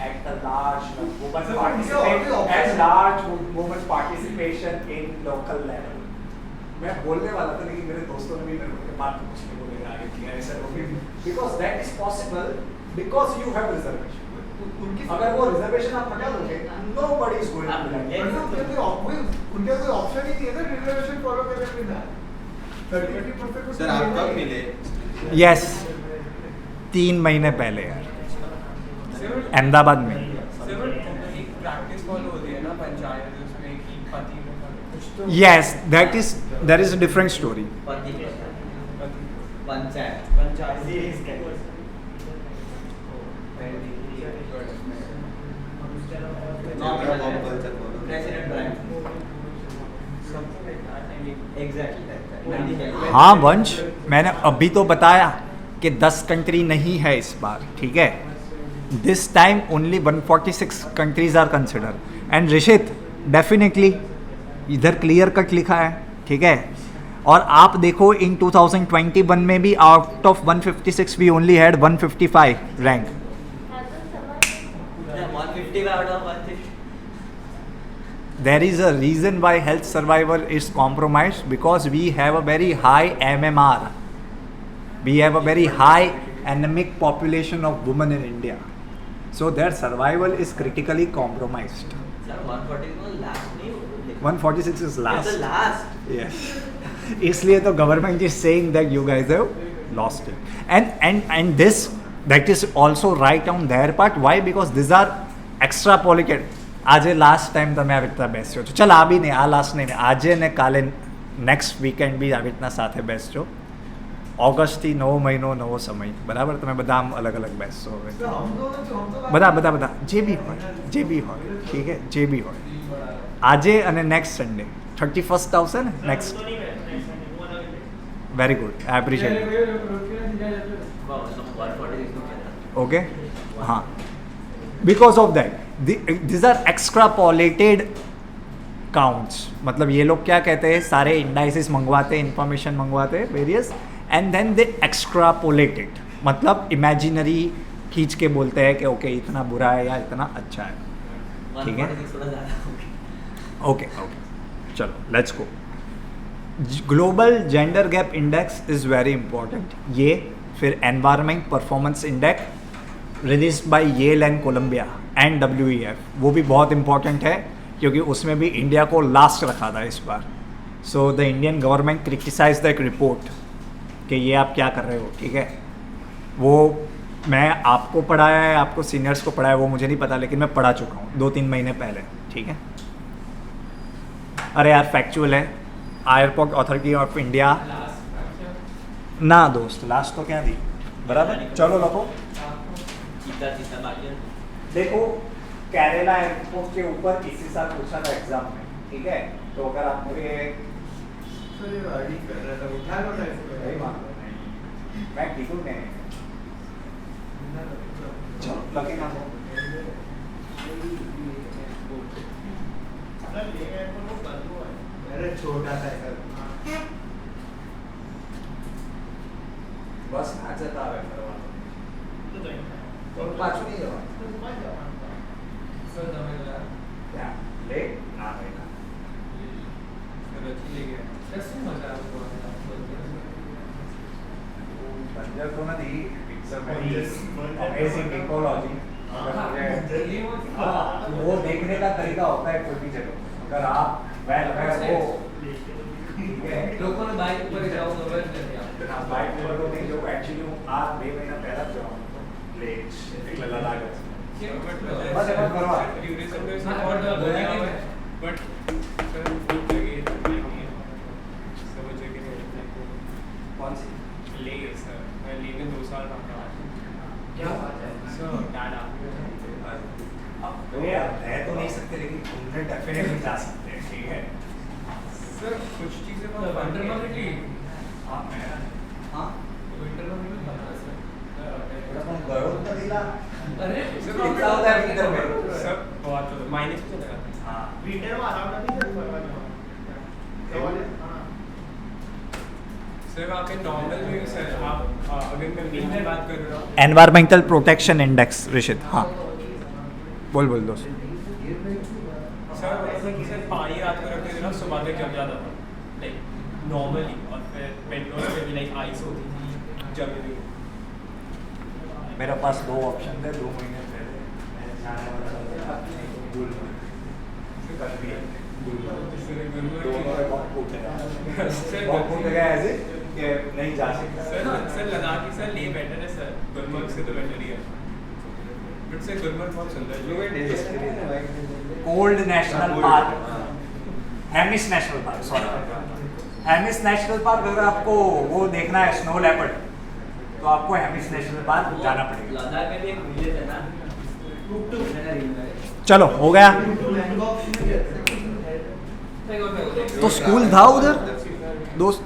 at the large women So, participate, what at is large women participation in local level. मैं बोलने वाला था लेकिन मेरे दोस्तों ने भी मेरे को बात कुछ नहीं बोलेगा आगे किया ऐसा लोग because that is possible because you have reservation. उनकी अगर वो रिजर्वेशन आप हटा दोगे nobody is going to like it. उनका कोई ऑप्शन ही नहीं है ना रिजर्वेशन फॉलो करने के बिना 33% सर आप कब मिले? Yes, 3 महीने पहले यार अहमदाबाद में. सिर्फ एक प्रैक्टिस फॉलो होती है ना पंचायत उसमें कि पति को कुछ तो Yes, there is a different story. पति पंचायत प्रेसिडेंट प्राइम एग्जैक्टली। हाँ वंश, मैंने अभी तो बताया कि 10 कंट्री नहीं है इस बार, ठीक है. This time only 146 countries are consider and Rishit definitely इधर क्लियर कट लिखा है, ठीक है. और आप देखो इन 2021 में भी out of 156 we only had 155 rank. 150 out of 150। There is a reason why health survival is compromised because we have a very high MMR. We have a very high anemic population of women in India. So their survival is critically compromised. Sir 140 को last नहीं हो 146 is last. It's the last। Yes. इसलिए तो government is saying that you guys have lost it. And this that is also right on their part. Why? Because these are extrapolated. આજે last time તમે આવી રીતના બેસ્યો છો. ચાલ આ બી નહીં, આ લાસ્ટ નહીં, આજે ને કાલે નેક્સ્ટ વીકેન્ડ બી આવી રીતના સાથે બેસજો. ઓગસ્ટથી નવો મહિનો નવો સમય, બરાબર? તમે બધા આમ અલગ અલગ બેસશો હવે. तो हम दोनों जो हम तो બધા જે બી હોય, ઠીક है, જે બી હોય. આજે અને નેક્સ્ટ સન્ડે 31st આવશે ને next. Very good, I appreciate. 146 okay, हाँ. Because of that these are extrapolated counts. मतलब ये लोग क्या कहते हैं, सारे इंडाइसिस मंगवाते हैं, इंफॉर्मेशन मंगवाते हैं various, and then they extrapolate it. मतलब इमेजिनरी खींच के बोलते हैं कि ओके इतना बुरा है या इतना अच्छा है, ठीक है. 146 थोड़ा ज़्यादा हो गया। ओके चलो let's go. Global gender gap index is very important. ये फिर environment performance index release by Yale and Columbia and WEF, वो भी बहुत इंपॉर्टेंट है क्योंकि उसमें भी इंडिया को लास्ट रखा था इस बार. So the Indian government criticise the एक रिपोर्ट कि ये आप क्या कर रहे हो, ठीक है. वो मैं आपको पढ़ाया है, आपको सीनियर्स को पढ़ाया, वो मुझे नहीं पता, लेकिन मैं पढ़ा चुका हूँ 2-3 महीने पहले, ठीक है. अरे यार फैक्चुअल है. एयरपोर्ट अथॉरिटी ऑफ इंडिया ना दोस्त, लास्ट तो क्या दी, बराबर. चलो लोगों तीसरा बाकी है। देखो, केरला एयरपोर्ट के ऊपर इसी साल पूछा था एग्जाम में, ठीक है. तो अगर आप मुझे सर ये आईडी कर रहा था, उठा लो ना इसको। नहीं मान लो, मैं ठीक हूँ. चलो लगे ना. छोटा सा ऐसा બસ ના જતા આવે ફરવા તો પાછું નહીં જવાનું સર તમે ગયા ત્યાં લે ના ભાઈ ના સર રચી લઈ ગયા સર શું મજા બંદર તો નથી it's a very amazing ecology वो देखने का तरीका होता है कोई भी जगह अगर आप वेल अगर वो લોકોને બાઇક ઉપર જાઓ તો જ નથી આ બાઇક પર તો નહીં જો एक्चुअली હું આ 2 મહિના પહેલા જ જવાનું હતો પ્લેટ એટલે લડાખ છે બસ એમાં કરવા ड्यूरेशन में हाँ, और but बोला बोला है बट सर वो जगह नहीं है सर वो जगह नहीं है कौन सी ले सर मैं ले में 2 साल रहा क्या बात है सर डाडा अब तो यार रह तो नहीं सकते लेकिन घूमने डेफिनेटली जा सकते हैं ठीक है सर कुछ चीज़ें तो वंडर मॉलिटी हाँ मैं हाँ विंटर में भी पता है सर थोड़ा कौन गयो तो दिला अरे कितना होता है विंटर में सर बहुत माइनस में चलेगा हाँ विंटर में आराम नहीं कर फरवा सर वहाँ पे नॉर्मल में सर आप अगर मैं मीन की बात कर रहा हूँ एनवायरमेंटल प्रोटेक्शन इंडेक्स ऋषित हाँ बोल बोल दोस्त सर सर पानी रात को रखते थे ना सुबह तक जम जाता था लाइक नॉर्मली और फिर पेट्रोल में भी लाइक आइस होती थी जमी हुई मेरे पास 2 ऑप्शन थे 2 महीने पहले मैं जाने वाला था गुलमर्ग कल भी है सर गुलमर्ग दोनों में बहुत फूटेगा सर बहुत फूटेगा ऐसे कि नहीं जा सकता सर लद्दाख ही सर ले बेटर है सर गुलमर्ग से तो बेटर ही है बट सर गुलमर्ग बहुत सुंदर है cold national park Hemis national park sorry Hemis national park अगर आपको वो देखना है स्नो लेपर्ड तो आपको हेमिस नेशनल पार्क जाना पड़ेगा लद्दाख में भी एक विलेज है ना चलो हो गया देखो तो स्कूल था उधर दोस्त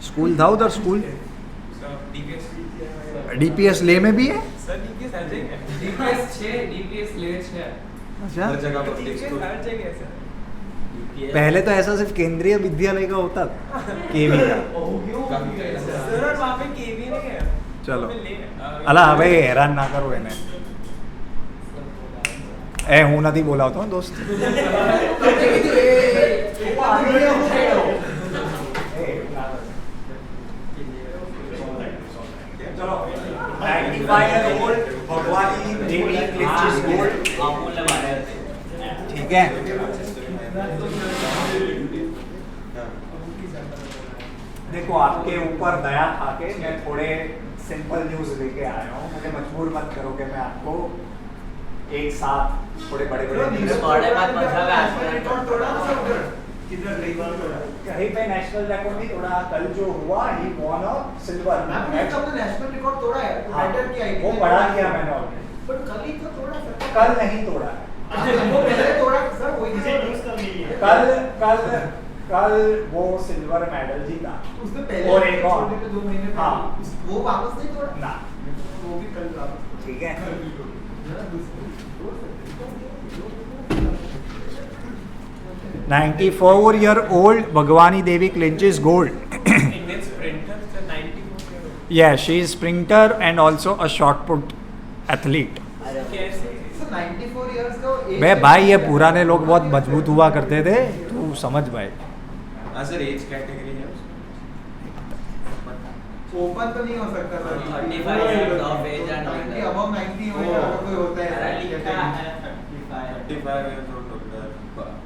स्कूल था उधर स्कूल सर डीपीएस डीपीएस ले में भी है सर डीपीएस हर जगह है डीपीएस 6 डीपीएस ले 6 अच्छा हर जगह पब्लिक डीपीएस स्कूल हर जगह है सर पहले तो ऐसा सिर्फ केंद्रीय विद्यालय का होता था केवी का सर और वहाँ पे केवी नहीं है चलो वहाँ पे ले अला भाई हैरान ना करो એને એ હું નથી બોલાવતો દોસ્ત चलो 95-year-old भगवानी देवी क्लिचेस गोल्ड अमूल्य वाले ठीक है देखो आपके ऊपर दया खा के मैं थोड़े सिंपल न्यूज लेके आया हूँ मुझे मजबूर मत करो कि मैं आपको एक साथ थोड़े बड़े बड़े बड़े बात मतलब रिकॉर्ड तोड़ा ना सब उधर किधर रिकॉर्ड तोड़ा कहीं पे नेशनल रिकॉर्ड नहीं तोड़ा कल जो हुआ ही वॉन अ सिल्वर मैंने अपना नेशनल रिकॉर्ड तोड़ा है हाँ, मैटर किया है वो बढ़ा दिया मैंने ऑलरेडी बट कल ही तो तोड़ा सर कल नहीं तोड़ा है वो पहले तोड़ा सर वही न्यूज़ कर ली है कल कल कल वो सिल्वर मेडल जीता उसने पहले और एक और छोड़ने के 2 महीने पहले हाँ वो वापस नहीं तोड़ा ना वो भी कल वापस ठीक है 94-year-old Bhagwani Devi clinches gold. Indian sprinter sir 94 Yeah, she is sprinter and also a shot put athlete. कैसे सर 94 इयर्स का एज बे भाई ये पुराने लोग बहुत मजबूत हुआ करते थे तू समझ भाई हाँ सर एज कैटेगरी है ओपन तो नहीं हो सकता sir 35 years of age and 90 above 90 हो या कोई होता है अरे लिखा है 55 years old डॉक्टर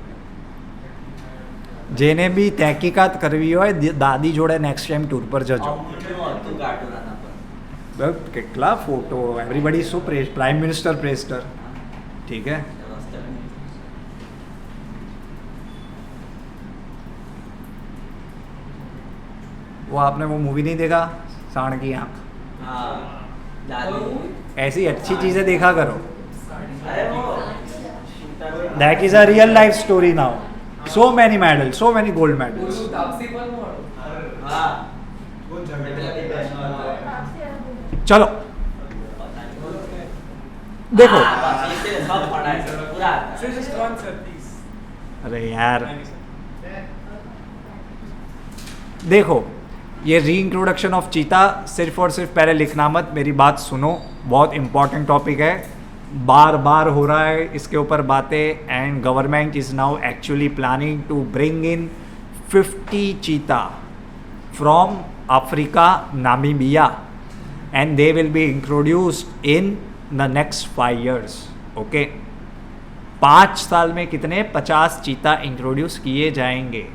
જેને બી તહેકીકાત કરવી હોય દાદી જોડે નેક્સ્ટ ટાઈમ ટૂર પર જજો અમૂલ્યનું હતું કાર્ટૂન આના પર કેટલા ફોટો એવરીબડી શું પ્રેસ પ્રાઇમ મિનિસ્ટર પ્રેસ્ટર ठीक है वो आपने वो मूवी नहीं देखा सांड की आंख हाँ दादी ऐसी अच्छी चीजें देखा करो अरे वो that is a real life story now so many medals so many gold medals Taapsee पर मोड़ हाँ वो झगड़े चलो देखो सब पढ़ा है सर पूरा sir just one sir please अरे यार थैंक यू सर देखो ये री इंट्रोडक्शन ऑफ चीता सिर्फ और सिर्फ पहले लिखना मत, मेरी बात सुनो, बहुत इंपॉर्टेंट टॉपिक है, बार बार हो रहा है इसके ऊपर बातें, and government is now actually planning to bring in 50 cheetah from Africa, Namibia, and they will be introduced in the next 5 years. Okay 5 साल में कितने 50 चीता इंट्रोड्यूस किए जाएंगे.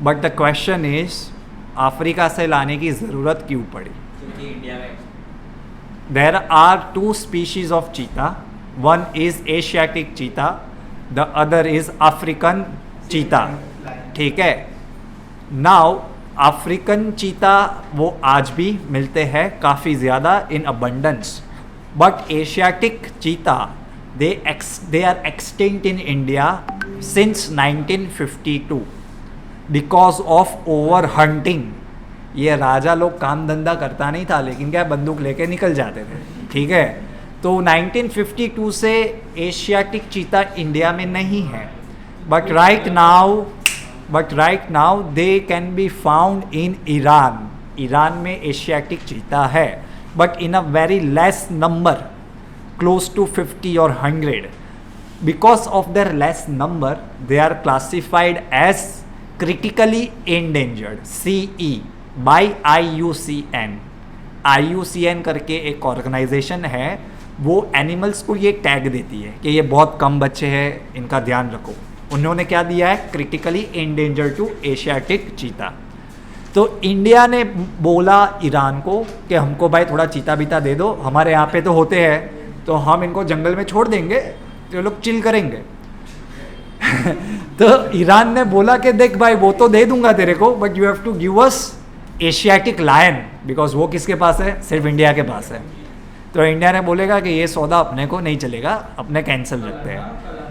But the question is Africa से लाने की ज़रूरत क्यों पड़ी? क्योंकि इंडिया में there are 2 species of cheetah, one is Asiatic cheetah, the other is African cheetah. ठीक है, नाउ अफ्रीकन चीता वो आज भी मिलते हैं काफ़ी ज़्यादा in abundance, but Asiatic cheetah they are extinct in India since 1952 because of over hunting. ये राजा लोग काम धंधा करता नहीं था, लेकिन क्या बंदूक लेके निकल जाते थे. ठीक है, तो 1952 से एशियाटिक चीता इंडिया में नहीं है, but right now they can be found in Iran. Iran में एशियाटिक चीता है, but in a very less number, close to 50 or 100. Because of their less number, they are classified as critically endangered, CE, by IUCN. IUCN करके एक organisation है, वो animals को ये tag देती है कि ये बहुत कम बच्चे हैं, इनका ध्यान रखो. उन्होंने क्या दिया है? Critically endangered to Asiatic cheetah. तो इंडिया ने बोला ईरान को कि हमको भाई थोड़ा चीता बीता दे दो, हमारे यहाँ पे तो होते हैं, तो हम इनको जंगल में छोड़ देंगे तो ये लोग चिल करेंगे. तो ईरान ने बोला कि देख भाई वो तो दे दूंगा तेरे को, but you have to give us Asiatic lion, because वो किसके पास है? सिर्फ इंडिया के पास है. तो इंडिया ने बोलेगा कि ये सौदा अपने को नहीं चलेगा, अपने कैंसिल रखते हैं,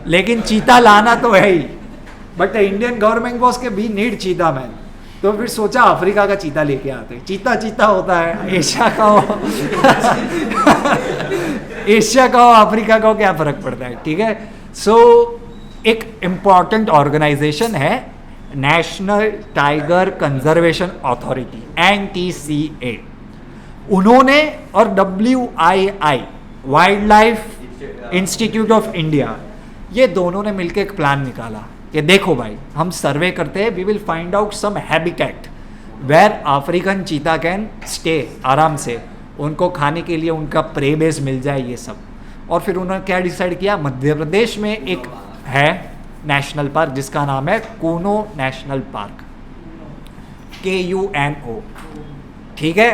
लेकिन चीता लाना तो है ही. But the Indian government was के वी नीड चीता मैन. तो फिर सोचा अफ्रीका का चीता लेके आते. चीता होता है, एशिया का हो एशिया का हो अफ्रीका का हो, क्या फ़र्क पड़ता है. ठीक है, सो एक इम्पॉर्टेंट ऑर्गेनाइजेशन है national tiger conservation authority, NTCA. उन्होंने और WII wild life institute of India, ये दोनों ने मिलकर एक प्लान निकाला कि देखो भाई हम सर्वे करते हैं, we will find out some habitat where African cheetah can stay आराम से, उनको खाने के लिए उनका प्रे बेस मिल जाए ये सब. और फिर उन्होंने क्या डिसाइड किया? मध्य प्रदेश में एक है नेशनल पार्क जिसका नाम है कूनो नेशनल पार्क, KUNO. ठीक है,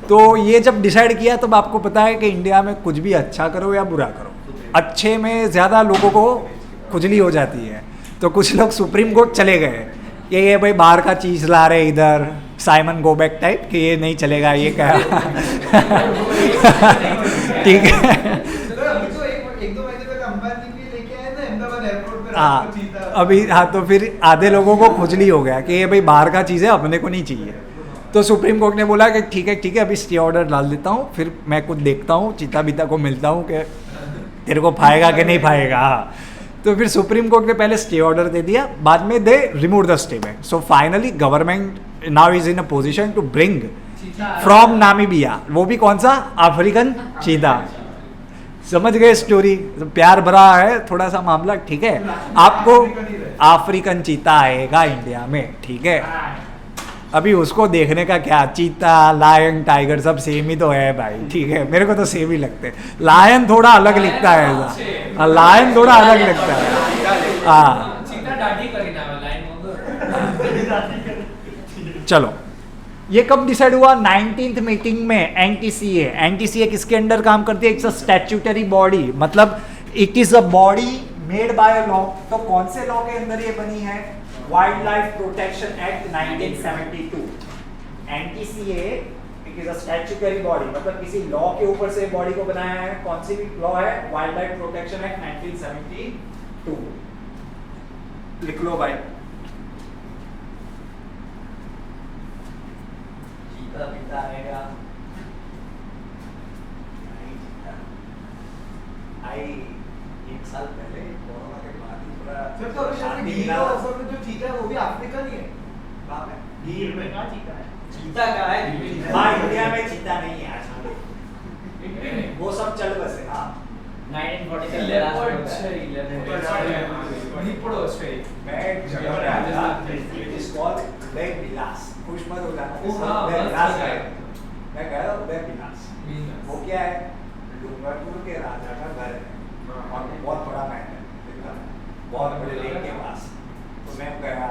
तो ये जब डिसाइड किया तब आपको पता है कि इंडिया में कुछ भी अच्छा करो या बुरा करो, अच्छे में ज़्यादा लोगों को खुजली हो जाती है. तो कुछ लोग सुप्रीम कोर्ट चले गए कि ये भाई बाहर का चीज़ ला रहे इधर, साइमन गोबैक टाइप, कि ये नहीं चलेगा, ये क्या. ठीक है, हाँ अभी, हाँ तो फिर आधे लोगों को खुजली हो गया कि ये भाई बाहर का चीज़ है, अपने को नहीं चाहिए. तो सुप्रीम कोर्ट ने बोला कि ठीक है अभी स्टे ऑर्डर डाल देता हूँ, फिर मैं कुछ देखता हूँ, चीता बीता को मिलता हूँ कि तेरे को फाएगा कि नहीं फाएगा. तो फिर सुप्रीम कोर्ट ने पहले स्टे ऑर्डर दे दिया, बाद में they remove the stay back. So finally government now is in a position to bring from Namibia, वो भी कौन सा? African cheetah. समझ गए स्टोरी? तो प्यार भरा है थोड़ा सा मामला. ठीक है, आपको अफ्रीकन चीता आएगा इंडिया में. ठीक है, अभी उसको देखने का क्या, चीता लायन टाइगर सब सेम ही तो है भाई. ठीक है, मेरे को तो सेम ही लगते हैं. लायन थोड़ा अलग लिखता है ऐसा, लायन थोड़ा अलग लगता है. हाँ चलो, ये कब डिसाइड हुआ? 19th मीटिंग में NTCA किसके अंडर काम करती है? इट्स अ स्टैट्यूटरी बॉडी, मतलब it is a body made by a law. तो कौन से लॉ के अंदर ये बनी है? Wild life protection act 1972. NTCA it is a statutory body, मतलब किसी लॉ के ऊपर से बॉडी को बनाया है. कौन सी भी लॉ है? Wild life protection act 1972. लिख लो भाई. आएगा एक साल पहले कोरोना के बाद ही पूरा जो चीता है वो भी अफ्रीकन ही है. गिर में कहाँ चीता है? चीता का है हाँ इंडिया में चीता नहीं है आज वो सब चल बसे हाँ 1947 लेपर्ड last છે લેपर्ड દીપડો છે मैं एक जगह पे आया था which is called Uday Vilas खुश मत हो जाना ओ, हाँ, उदय मस्त विलास है। है मैं गया था उदय विलास वो क्या है डूंगरपुर के राजा का घर है और बहुत बड़ा महल है बहुत बड़े लेक के पास तो मैं गया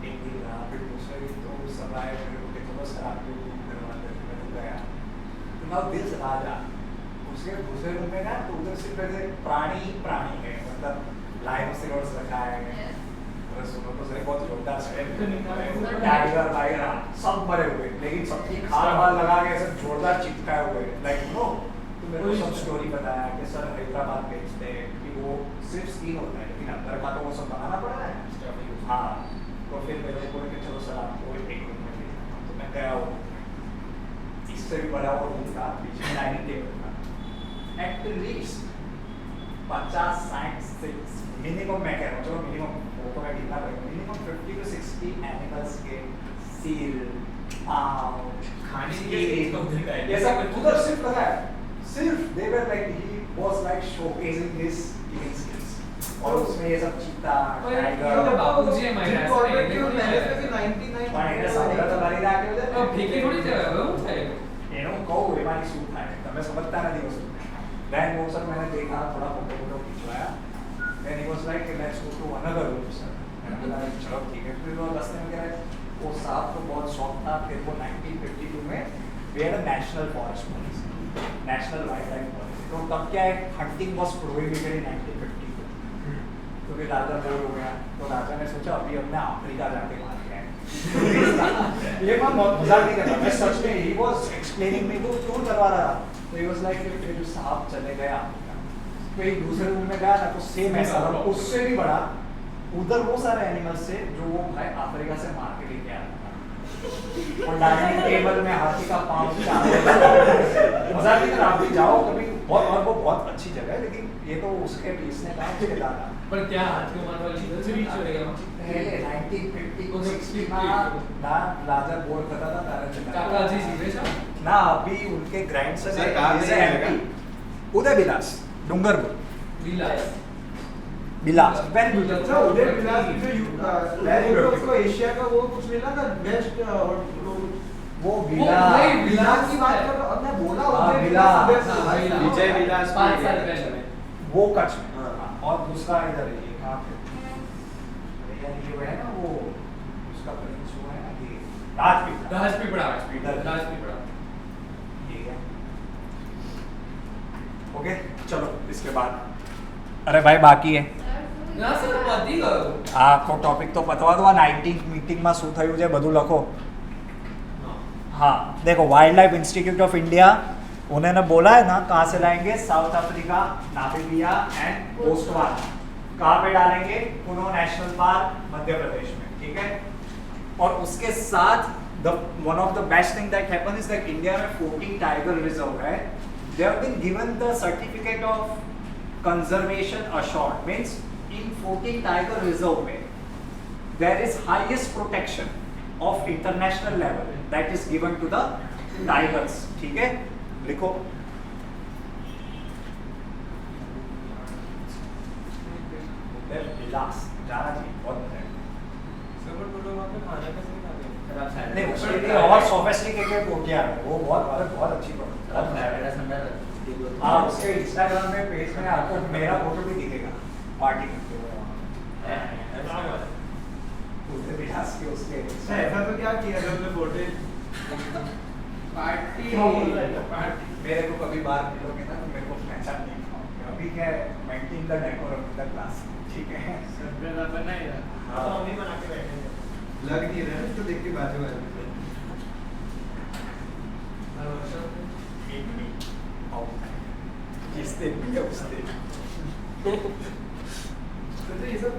एक दिन रहा फिर दूसरे दिन तो सब आए मेरे को चलो सर आपको करवा देते मैं तो गया तो मैं दिल से राजा उसके दूसरे रूम में ना तो उधर सिर्फ ऐसे प्राणी ही प्राणी है मतलब लाइनोसेरोस रखा है अरे सुनो तो सही बहुत जोरदार है टाइगर वाइगर सब मरे हुए लेकिन सबकी खाल वाल लगा के ऐसे जोरदार चिपकाए हुए लाइक नो तो मेरे को सब स्टोरी बताया कि सर हैदराबाद बेचते हैं कि वो सिर्फ स्किन होता है लेकिन अंदर का तो वो सब बनाना पड़ रहा है हाँ तो फिर मेरे को कि चलो सर आपको एक रूम में भेजना तो मैं गया वो इससे भी बड़ा वो रूम था पीछे में डाइनिंग टेबल था एटलीस्ट 50-60 मिनिमम मैं कह रहा हूँ चलो मिनिमम वो तो मैं कितना करूँगा मिनिमम 50 to 60 एनिमल्स के सील खाने के लिए तो उधर ये सब उधर सिर्फ लगा है सिर्फ they were like he was like showcasing his eating skills और उसमें ये सब चीता टाइगर बाबूजी है माय પણ એને સાંભળા તો મારી રાખે છે ફેંકી થોડી જાય હવે હું થાય એનું કહું એમાંથી શું થાય તમે સમજતા નથી વસ્તુ then वो सर मैंने देखा थोड़ा फोटो फोटो खिंचवाया then he was like let's go to another room sir मैंने बोला चलो ठीक है फिर वो रास्ते में क्या है वो साहब को बहुत शौक था फिर वो 1952 में we had a national forest policy national wildlife policy तो तब क्या है hunting was prohibited in 1952 तो फिर राजा बोर हो गया तो राजा ने सोचा अभी हमने अफ्रीका जाके मार के आए ये मैं मजाक नहीं कर रहा मैं सच में ही वाज एक्सप्लेनिंग मी को क्यों करवा रहा था तो ही वाज लाइक फिर जो साहब चले गए अफ्रीका तो एक दूसरे रूम में गया ना तो सेम ऐसा था उससे भी बड़ा उधर वो सारे एनिमल्स थे जो वो भाई अफ्रीका से मार के लेके आया था और डाइनिंग टेबल में हाथी का पाँव मजाक नहीं कर आप भी जाओ कभी बहुत और वो बहुत अच्छी जगह है लेकिन ये तो उसके इसने कहा उसके दादा પણ ત્યાં હાથીઓ મારવા લીધો છે બીજો લેगा पहले 1950 को 60 में ना राजा बोर करता था तारा કાકાજી જીવે છે ना अभी उनके ग्रैंडसन सर, कहाँ पे है रहेगा? उदय विलास डूंगरपुर વિલાસ विलास वेरी अच्छा, अच्छा उदय विलास जो उसको एशिया का वो कुछ मिला था बेस्ट वो विलास विलास की बात कर रहा हूं हमने बोला हाँ, उदय विलास। विलास हाँ, विलास। विजय विलास 5 साल पहले वो कच्छ में हाँ। और दूसरा इधर है ये कहाँ पे अरे यार ये वो है ना वो उसका प्रिंस हुआ है ना ये राजपीपला રાજપીપળા इधर। રાજપીપળા ठीक है ओके चलो इसके बाद अरे भाई बाकी है ના સર પતી ગયો આખો ટોપિક તો પતવા દો આ 19th મીટિંગમાં શું થયું છે બધું લખો हाँ देखो wild life institute of India उन्होंने बोला है ना कहाँ से लाएंगे south Africa Namibia and Botswana कहाँ पे डालेंगे पुनो नेशनल पार्क मध्य प्रदेश में ठीक है और उसके साथ the one of the best thing that happen is that India में 14 टाइगर रिजर्व है they have been given the certificate of conservation assured means in 14 tiger reserve में there is highest protection of international level that is given to the tigers ठीक है लिखो विलास जाना चाहिए बहुत मजा आएगा। सब लोग वहाँ पे खाना कैसे खाते हैं? खराब सैलड नहीं उसके लिए और सोफिस्टिकेटेड कोटिया है वो बहुत अच्छी प्रोडक्ट है हाँ उसके इंस्टाग्राम में पेज में आपको मेरा फोटो भी दिखेगा पार्टी करते हुए वहाँ। उसे विलास के उसके ऐसा तो क्या किया जब मैं फोटो પાર્ટી मेरे को कभी बाहर मिलोगे ना तो मेरे को पहचान नहीं पाओगे अभी क्या है maintain the decorum the class ठीक है सब्रेला बनाया तो हम भी बना के बैठे हैं। लग नहीं रहा है तो देख के बाजू में एक मिनट आओ जिस दिन भी है उस दिन तो ये सब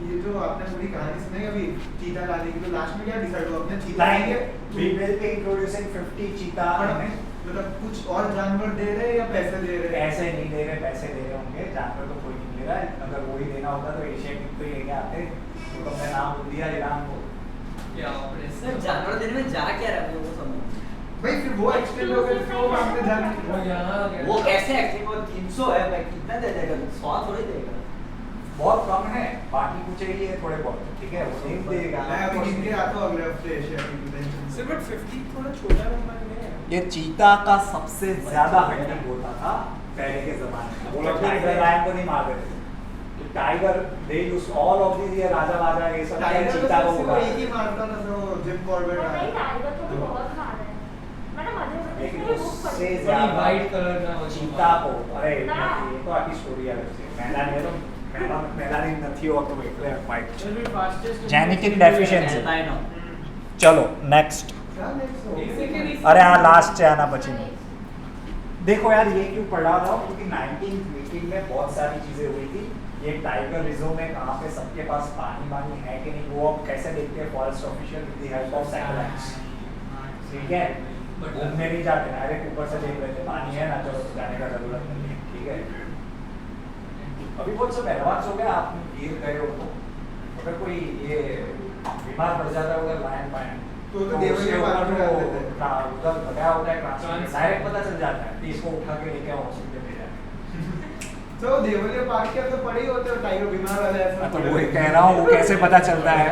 ये जो आपने पूरी कहानी सुनाई अभी चीता लाने की तो लास्ट में क्या डिसाइड हुआ आपने चीता लाएंगे वी विल बी इंट्रोड्यूसिंग 50 चीता मतलब कुछ और जानवर दे रहे हैं या पैसे दे रहे हैं पैसे नहीं दे रहे पैसे दे रहे होंगे जानवर तो कोई नहीं दे रहा है अगर वो ही देना होता तो एशिया किंग तो ही लेके आते तो तुमने नाम बोल दिया ईरान को क्या ऑपरेशन जानवर देने में जा क्या रहा है वो समझ भाई फिर वो एक्सटेंड हो गया फिर वो मांगते जाने वो यहाँ आ गया वो कैसे एक्चुअली वो 300 है मैं कितना दे देगा 100 थोड़ी देगा बहुत कम है, बाकी कुछ चाहिए थोड़े बहुत, ठीक है, वो नहीं देगा। मैं अभी हिंदी आता हूँ अगले हफ्ते एशिया की टेंशन सर बट 50 थोड़ा छोटा नंबर नहीं है। ये चीता का सबसे ज्यादा हंटिंग होता था पहले के जमाने में। वो लोग टाइगर लायन को नहीं मार रहे थे, तो tiger they use all of this, ये राजा वाजा ये सब टाइगर चीता तो को सिर्फ मारा। एक ही मारता था जो जिम कॉर्बेट नहीं, आया टाइगर को तो बहुत मारा है। मैंने मध्य प्रदेश लेकिन में बुक उससे पढ़ी थी। ज्यादा वाइट कलर ना हो चीता को, अरे ना। ये तो आखी स्टोरी है वैसे। मेलानिन નથી હોતો એટલે white છે। Genetic deficiency. एल्बाइनो चलो नेक्स्ट। क्या नेक्स्ट हो Basically, अरे हाँ लास्ट है आना बची नहीं। देखो यार ये क्यों पढ़ा रहा हूँ क्योंकि 1918 में बहुत सारी चीजें हुई थी। ये टाइगर रिजर्व में कहाँ पे सबके पास पानी वानी है कि नहीं, वो अब कैसे देखते हैं forest official with the help of satellites, ठीक है। घूमने नहीं जाते, डायरेक्ट ऊपर से देख लेते पानी है ना, चलो जाने का जरूरत नहीं है, ठीक है। अभी बहुत सब एडवांस हो गया, आप गिर गए हो तो अगर कोई ये बीमार पड़ जाता है उधर लायन पायन तो देवलिया पार्क में डाल देते हैं। उधर लगाया होता है ट्रांसमिट, डायरेक्ट पता चल जाता है कि इसको उठा के लेके आओ हॉस्पिटल ले जाके। तो देवलिया पार्क के अंदर पड़े ही होते हो टाइगर बीमार वाला ऐसा तो वही कह रहा हूँ, वो कैसे पता चलता है।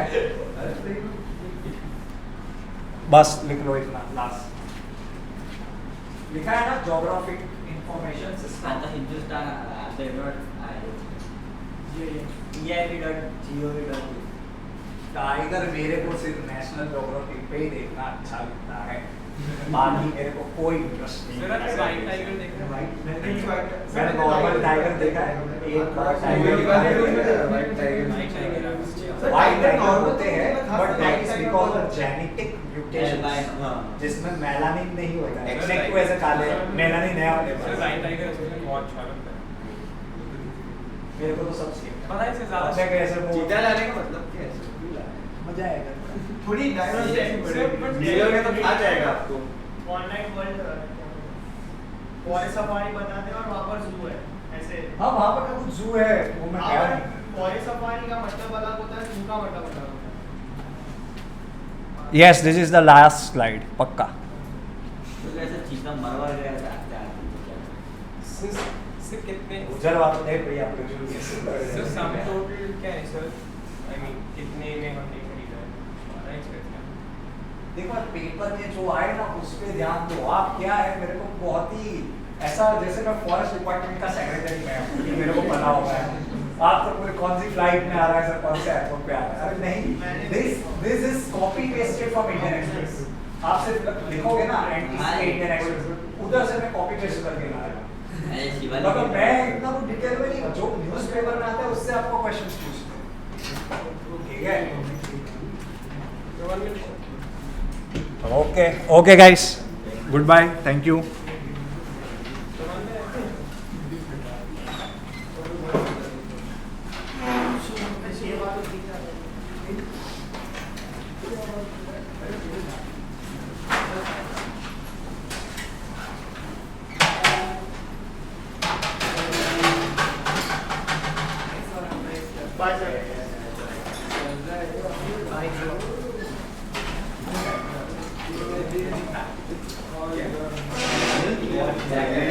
बस लिख लो इतना लास्ट लिखा है ना, ज्योग्राफिक इंफॉर्मेशन सिस्टम। आता हिंदुस्तान आता डॉट EIB.gov.in टाइगर मेरे को सिर्फ नेशनल ज्योग्राफी पे ही देखना अच्छा लगता है, बाकी मेरे को कोई इंटरेस्ट नहीं सर आपने है। वाइट टाइगर देखा है? मैंने नॉर्मल टाइगर देखा है, एक बड़ा tiger white tiger white tiger sir, white tiger tiger normal होते हैं होते हैं, but that is tiger because होता ऑफ है। जेनेटिक म्यूटेशन Albino, हाँ। जिसमें मेलानिन नहीं होता है, Extra एक्सेप्ट वैसे काले मेलानिन है अपने सर पास। वाइट टाइगर मुझे बहुत अच्छा लगता है। मेरे को तो सब सेम पता है इससे ज्यादा अच्छा कैसे वो चीता लाने का मतलब क्या है? मजा आएगा। थोड़ी डायवर्सिटी बढ़ेगी मिलोगे तो खा जाएगा आपको। ऑनलाइन वर्ल्ड फॉरेस्ट सफारी बताते हैं और वहाँ पर जू है ऐसे। हाँ वहाँ पर कुछ जू है, वो मैं गया नहीं। फॉरेस्ट सफारी का मतलब अलग होता है, जू का मतलब अलग होता है। Yes this is the last slide पक्का। तो कैसे चीता मरवा गया था सर कितने गुजर बात है भैया सर सम टोटल क्या है सर? आई मीन कितने में हमने खरीदा है? हमारा एक्सपेक्ट है। देखो यार, पेपर में जो आए ना उस पे ध्यान दो। आप क्या है, मेरे को बहुत ही ऐसा जैसे मैं फॉरेस्ट डिपार्टमेंट का सेक्रेटरी मैं हूँ कि मेरे को पता होगा है आप तो पूरे कौन सी फ्लाइट में आ रहा है सर, कौन से एयरपोर्ट पे आ रहा है। अरे नहीं, this is copy pasted from Indian express. आप सिर्फ लिखोगे ना एंटी इंडियन एक्सप्रेस, उधर से मैं कॉपी पेस्ट करके ला रहा हूँ। अरे शिवाली मगर मैं इतना वो डिटेल में नहीं, जो न्यूज़पेपर में आता है उससे आपको क्वेश्चंस पूछते हैं, ठीक है। Okay okay guys, good bye, thank you. Bye sir. Yeah.